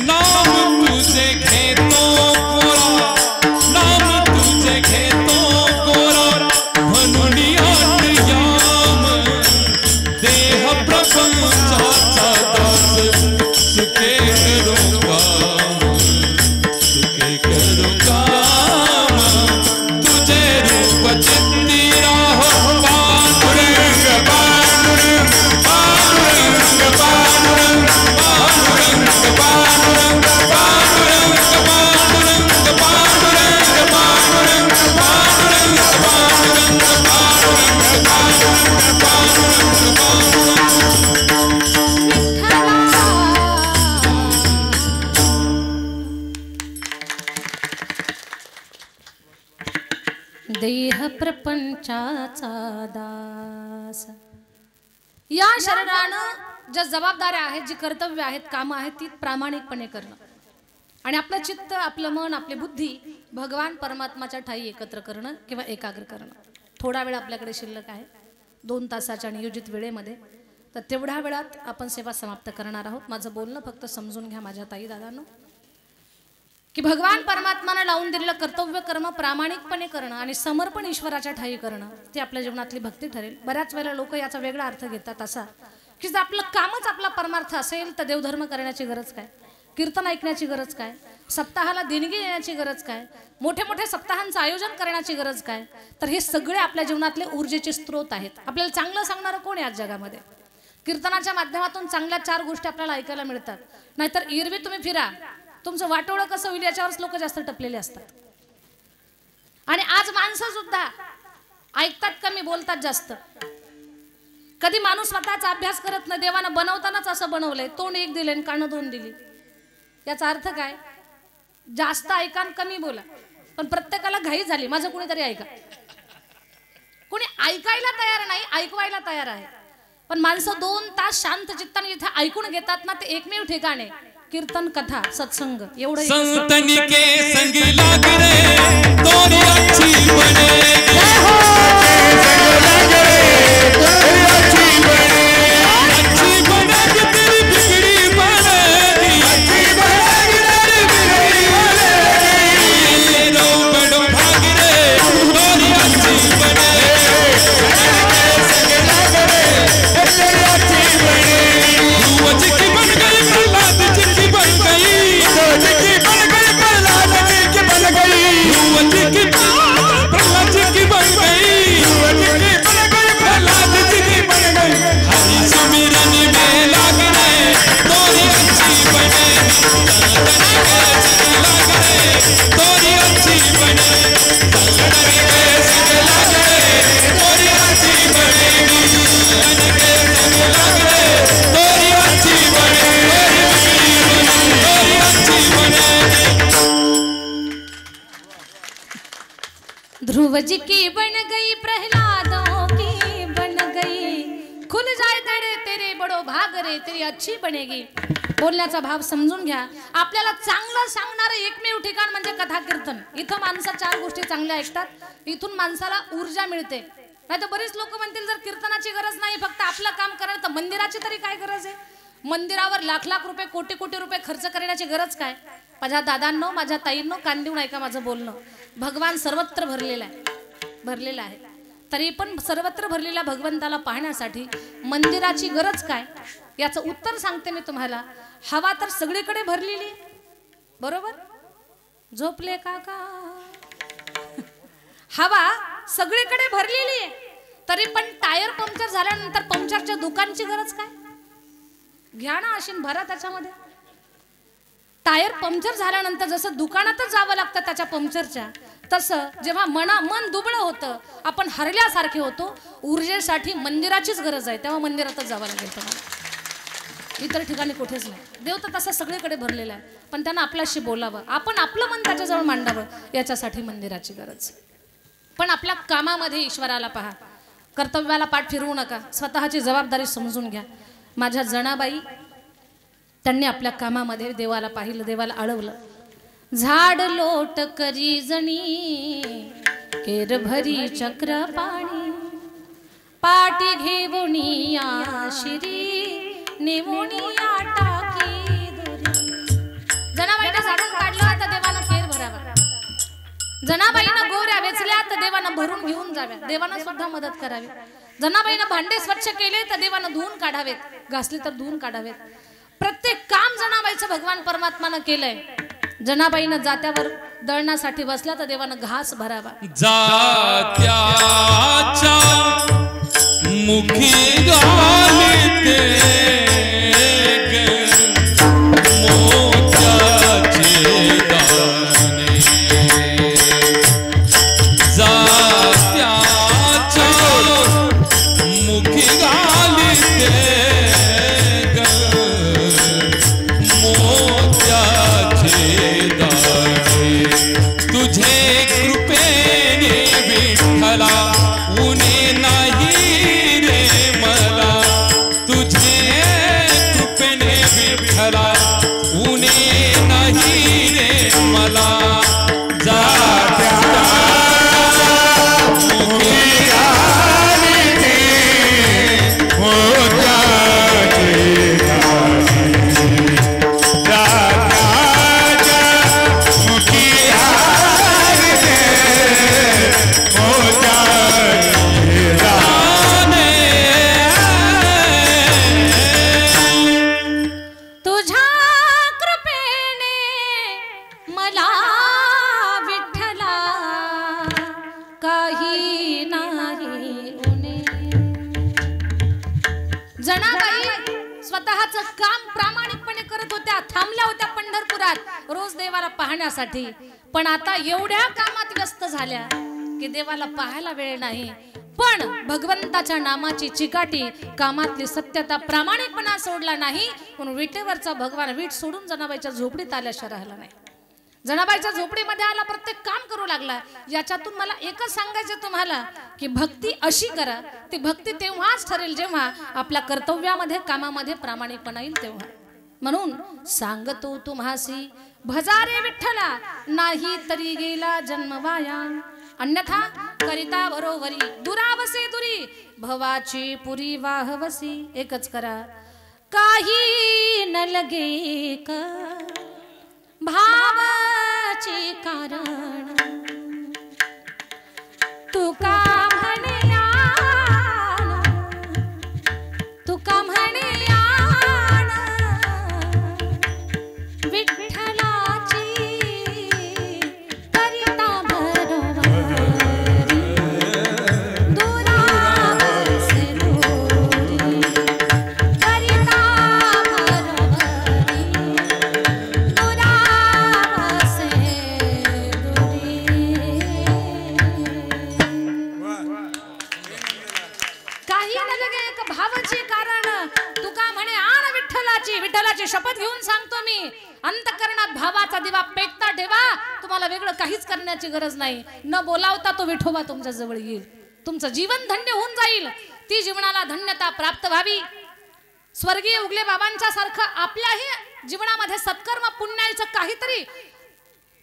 नाम तुझे घेतो कोरा नाम तुझे घेतो कोरा म्हणून आठ याम देह प्रपंचाचा दास सुखे करू काम सुखे करू काम तुझे रूप चित्ती राहो पांडुरंग पांडुरंग पांडुरंग पांडुरंग पांडुरंग पांडुरंग पांडुरंग पांडुरंग पांडुरंग पांडुरंग देह प्रपंचाचा दास. या शरीरानं ज्या जबाबदाऱ्या आहेत, जी कर्तव्य आहेत, कामं आहेत, ती प्रामाणिकपणे करणं आणि आपलं चित्त, आपलं मन, आपली बुद्धी भगवान परमात्माच्या ठाई एकत्र करणं किंवा एकाग्र करणं. थोडा वेळ आपल्याकडे शिल्लक आहे 2 तासाच्या नियोजित वेळेमध्ये, तर तेवढ्या वेळात आपण सेवा समाप्त करणार आहोत. माझं बोलणं फक्त समजून घ्या माझ्या ताई दादांनो, की भगवान परमात्मानं लावून दिलेलं कर्तव्य कर्म प्रामाणिकपणे करणं आणि समर्पण ईश्वराच्या ठाई करणं ती आपल्या जीवनातली भक्ती ठरेल. बऱ्याच वेळेला लोक याचा वेगळा अर्थ घेतात असा की जर आपलं कामच आपला परमार्थ असेल तर देवधर्म करण्याची गरज काय, कीर्तन ऐकण्याची गरज काय, सप्ताहाला देणगी देण्याची गरज काय, मोठे मोठे सप्ताहांचं आयोजन करण्याची गरज काय. तर हे सगळे आपल्या जीवनातले ऊर्जेचे स्रोत आहेत. आपल्याला चांगलं सांगणारं कोण आहे आज जगामध्ये? कीर्तनाच्या माध्यमातून चांगल्या 4 गोष्टी आपल्याला ऐकायला मिळतात. नाहीतर एरवी तुम्ही फिरा, तुमचं वाटोळं कसं होईल याच्यावरच लोक जास्त टपलेले असतात. आणि आज माणसं सुद्धा ऐकतात कमी, बोलतात जास्त. कधी माणूस स्वतःचा अभ्यास करत नाही. देवानं बनवतानाच असं बनवलंय, तोंड 1 दिले आणि कानं 2 दिली. याचा अर्थ काय? जास्त ऐका आणि कमी बोला. पण प्रत्येकाला घाई झाली, माझं कुणीतरी ऐका. कोणी ऐकायला तयार नाही, ऐकवायला तयार आहे. पण माणसं 2 तास शांत चित्ताने इथे ऐकून घेतात ना, ते एकमेव ठिकाण आहे कीर्तन, कथा, सत्संग. एवढं संतनी के संग लाग रे तोरी अच्छी बनेगी, अच्छी बनेगी तेरी बिगड़ी बनेगी, अच्छी बनेगी तेरी बिगड़ी बनेगी. लो बड़ो भाग रे तोरी अच्छी बनेगी, संग लाग रे तेरी अच्छी बनेगी. तू अच्छी बन गई प्रहलाद जी की बन गई, जी की बन गई प्रहलाद जी की बन गई, जी की प्रहलाद जी की बन गई, जी की बन गई प्रहलाद जी की बन गई. हरि सुमिरन में लाग रे तोरी अच्छी बनेगी, लाग रे तोरी अच्छी बनेगी, संग लाग रे तोरी अच्छी बनेगी, लाग रे तोरी अच्छी बनेगी, तोरी अच्छी बनेगी. ध्रुव जी की बन गई, प्रहलादों की बन गई, खुल जाए दड़े तेरे बड़ो भाग रे तेरी अच्छी बनेगी. बोलण्याचा भाव समजून घ्या. आपल्याला चांगलं सांगणारं एकमेव ठिकाण म्हणजे कथा कीर्तन. इथं माणसं 4 गोष्टी चांगल्या ऐकतात, इथून माणसाला ऊर्जा मिळते. नाही तर बरीच लोक म्हणतील जर कीर्तनाची गरज नाही, फक्त आपलं काम करायला, तर मंदिराची तरी काय गरज आहे? मंदिरावर लाख लाख रुपये, कोटी कोटी रुपये खर्च करण्याची गरज काय? माझ्या दादांनो, माझ्या ताईंनो, कान देऊन ऐका माझं बोलणं. भगवान सर्वत्र भरलेला आहे. तरी पण सर्वत्र भरलेल्या भगवंताला पाहण्यासाठी मंदिराची गरज काय? याचं उत्तर सांगते मी तुम्हाला. हवा तर सगळीकडे भरलेली, बरोबर? झोपले काका? हवा सगळीकडे भरलेली आहे, तरी पण टायर पंक्चर झाल्यानंतर पंक्चरच्या दुकानची गरज काय? घ्या ना अशी भरा त्याच्यामध्ये. टायर पंक्चर झाल्यानंतर जसं दुकानातच जावं लागतं त्याच्या पंक्चरच्या, तसं जेव्हा मन दुबळं होतं, आपण हरल्यासारखे होतो, ऊर्जेसाठी मंदिराचीच गरज आहे, तेव्हा मंदिरातच जावं लागेल तुम्हाला. इतर ठिकाणी कुठेच नाही. देव तर तसा सगळीकडे भरलेला आहे, पण त्यांना आपल्याशी बोलावं, आपण आपलं मन त्याच्याजवळ मांडावं, याच्यासाठी मंदिराची गरज. पण आपल्या कामामध्ये ईश्वराला पहा. कर्तव्याला पाठ फिरवू नका, स्वतःची जबाबदारी समजून घ्या. माझ्या जनाबाई त्यांनी आपल्या कामामध्ये देवाला पाहिलं, देवाला अडवलं. झाड लोट करी जणी केर भरी चक्र पाणी पाटी घेवुनिया शिरी नेवुनिया टाकी दोरी जनाबाईनं झाडून काढलं तर देवानं केर भरावा जनाबाईनं गोऱ्या वेचल्या तर देवानं भरून घेऊन जाव्या देवानं सुद्धा मदत करावी जनाबाईनं भांडे स्वच्छ केले तर देवानं धुवून काढावेत घासले तर धुवून काढावेत प्रत्येक काम जनाबाईचं भगवान परमात्मानं केलंय जनाबाईनं जात्यावर दळण्यासाठी बसल्या तर देवानं घास भरावा जात्याच्या मुखी घालते मोत्याचे दाणे जात्याच्या मुखी घालते मोत्याचे दाणे तुझे कृपेने विठ्ठला उणे नाही रे मला तुझे कृपेने विठ्ठला उणे नाही रे मला जात्याच्या मुखी घालते मोत्याचे दाणे जात्याच्या मुखी घालते मोत्याचे दाणे तुझ्या कृपेने मला विठ्ठला काही नाही उणे जनाबाई स्वतःचं काम प्रामाणिकपणे करत होत्या थांबल्या होत्या पंढरपुरात रोज देवाला पाहण्यासाठी पण आता एवढ्या कामात व्यस्त झाल्या की देवाला पाहायला वेळ नाही पण भगवंताच्या नामाची चिकाटी कामातली सत्यता प्रामाणिकपणा सोडला नाही म्हणून विटेवरचा भगवान वीट सोडून जनाबाईच्या झोपडीत आल्याशिवाय राहिला नाही जनाबाईच्या झोपडीमध्ये आला प्रत्येक काम करू लागला याच्यातून मला एकच सांगायचं तुम्हाला की भक्ती अशी करा ती भक्ती तेव्हाच ठरेल जेव्हा आपल्या कर्तव्यामध्ये कामामध्ये प्रामाणिकपणा येईल तेव्हा म्हणून सांगतो तुम्हासी भजारे विठ्ठला नाही तरी गेला जन्म वाया अन्यथा करिता बरोबरी दुरावसे दुरी भवाची पुरी वाहवसी एकच करा काही न लगे का भावाचे कारण तुका म्हणे आण, तुका म्हणे आण, विठ्ठलाची करिता बरोबरी दुरावसे दुरी करिता बरोबरी दुरावसे दुरी काही न लगे एक भावाचे कारण तुका म्हणे आण विठ्ठलाची विठ्ठलाची शपथ घेऊन सांगतो मी अंतकरणात भावाचा दिवा पेटता ठेवा तुम्हाला वेगळं काहीच करण्याची गरज नाही न बोलावता तो विठोबा तुमच्या जवळ येईल तुमचं जीवन धन्य होऊन जाईल ती जीवनाला धन्यता प्राप्त व्हावी स्वर्गीय उगले बाबांच्या सारखं आपल्याही जीवनामध्ये सत्कर्म पुण्याचं काहीतरी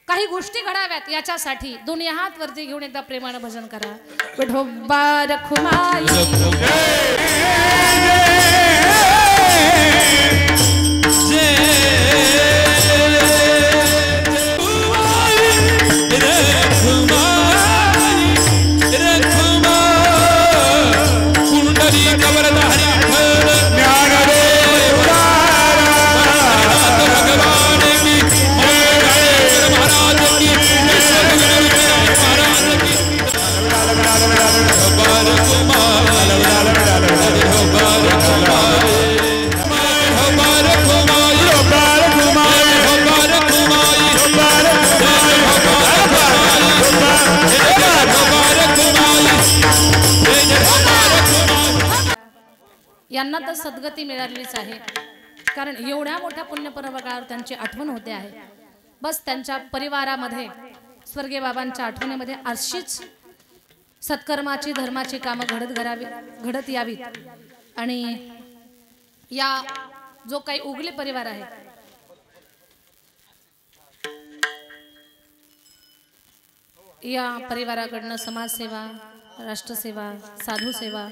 काही गोष्टी घडाव्यात याच्यासाठी दोन्ही हात वरती घेऊन एकदा प्रेमानं भजन करा विठोबा रखुमाई यांना तर सद्गती मिळालीच आहे कारण एवढ्या मोठ्या पुण्यपर्वकावर त्यांची आठवण होते आहे बस त्यांच्या परिवारामध्ये स्वर्गीय बाबांच्या आठवणीमध्ये अशीच सत्कर्माची धर्माची कामं घडत यावीत आणि या जो काही उगले परिवार आहे या परिवाराकडनं समाजसेवा, राष्ट्रसेवा, साधुसेवा,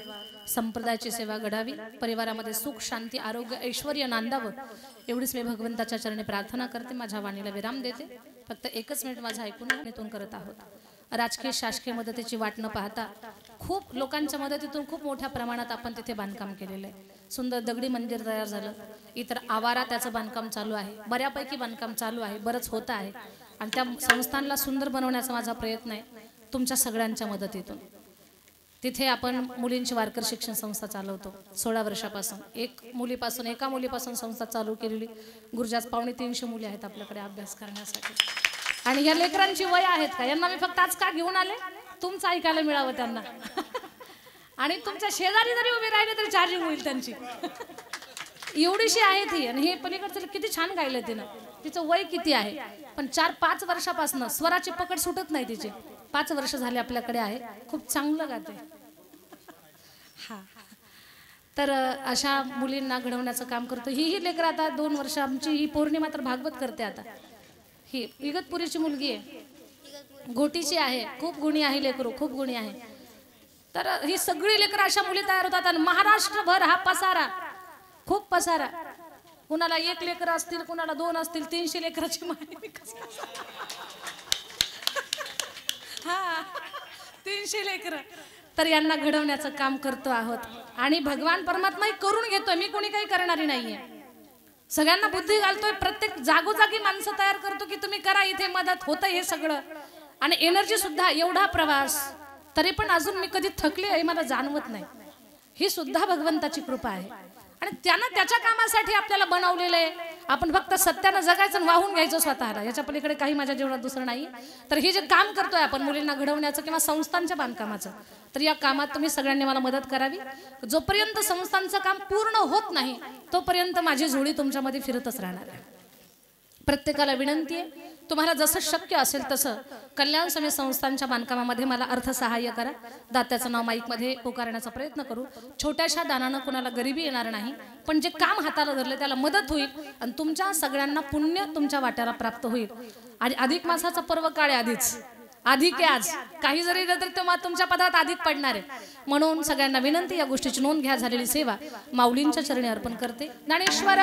संप्रदायाची सेवा घडावी, परिवारामध्ये सुख, शांती, आरोग्य, ऐश्वर्य नांदावं एवढीच मी भगवंताच्या चरणी प्रार्थना करते. माझ्या वाणीला विराम देते. फक्त एकच मिनिट माझं ऐकून इथून करत आहोत. राजकीय शासकीय मदतीची वाट न पाहता खूप लोकांच्या मदतीतून खूप मोठ्या प्रमाणात आपण तिथे बांधकाम केलेलं आहे. सुंदर दगडी मंदिर तयार झालं. इतर आवारा त्याचं बांधकाम चालू आहे. बऱ्यापैकी बांधकाम चालू आहे, बरंच होतं आहे. आणि त्या संस्थांना सुंदर बनवण्याचा माझा प्रयत्न आहे तुमच्या सगळ्यांच्या मदतीतून. तिथे आपण मुलींची वारकर शिक्षण संस्था चालवतो 16 वर्षापासून. एका मुलीपासून संस्था चालू केलेली. गुरुजास 250 मुली आहेत आपल्याकडे अभ्यास करण्यासाठी. आणि या लेकरांची वय आहेत का, यांना मी फक्त आज का घेऊन आले, तुमचं ऐकायला मिळावं त्यांना. आणि तुमच्या शेजारी जरी उभे राहिले तरी चार्जिंग होईल त्यांची. एवढीशी आहे ती. आणि हे पलीकडचं किती छान गायलं तिनं. तिचं वय किती आहे, पण 4-5 वर्षापासून स्वराची पकड सुटत नाही तिची. 5 वर्ष झाले आपल्याकडे आहे. खूप चांगलं गाते. हा, तर अशा मुलींना घडवण्याचं काम करतो. ही लेकर आता 2 वर्ष. आमची ही पौर्णिमा तर भागवत करते आता. ही इगतपुरीची मुलगी आहे, घोटीची आहे. खूप गुणी आहे लेकरू, खूप गुणी आहे. तर ही सगळी लेकरं अशा मुली तयार होतात. आणि महाराष्ट्रभर हा पसारा, खूप पसारा. कुणाला 1 लेकर असतील, कुणाला 2 असतील. 300 लेकराची माहिती. हा, 300 लेकर. तर यांना घडवण्याचं काम करतो आहोत. आणि भगवान परमात्मा करून घेतोय. मी कोणी काही करणारी नाहीये. सगळ्यांना बुद्धी घालतोय. प्रत्येक जागोजागी माणसं तयार करतो की तुम्ही करा, इथे मदत होतं हे सगळं. आणि एनर्जी सुद्धा. एवढा प्रवास तरी पण अजून मी कधी थकले हे मला जाणवत नाही. ही सुद्धा भगवंताची कृपा आहे. आणि त्यानं त्याच्या कामासाठी आपल्याला बनवलेलं आहे. आपण फक्त सत्यानं जगायचं आणि वाहून घ्यायचं स्वतःला. याच्या पलीकडे काही माझ्या जीवनात दुसरं नाही. तर हे जे काम करतोय आपण मुलींना घडवण्याचं किंवा संस्थांच्या बांधकामाचं, तर या कामात तुम्ही सगळ्यांनी मला मदत करावी. जोपर्यंत संस्थांचं काम पूर्ण होत नाही तोपर्यंत माझी झोळी तुमच्यामध्ये फिरतच राहणार आहे. प्रत्येकाला विनंती आहे, तुम्हाला जसं शक्य असेल तसं कल्याण समिती संस्थांच्या बांधकामामध्ये मला अर्थसहाय्य करा. दात्याचं नाव माईकमध्ये पुकारण्याचा प्रयत्न करू. छोट्याशा दानानं कुणाला गरिबी येणार नाही, पण जे काम हाताला धरले त्याला मदत होईल. आणि तुमच्या सगळ्यांना पुण्य तुमच्या वाट्याला प्राप्त होईल. आणि अधिक मासाचा पर्व काळ आधीच, अधिक आहे आज. काही जरी तर तेव्हा तुमच्या पदात अधिक पडणार आहे. म्हणून सगळ्यांना विनंती, या गोष्टीची नोंद घ्या. झालेली सेवा माऊलींच्या चरणी अर्पण करते. ज्ञानेश्वर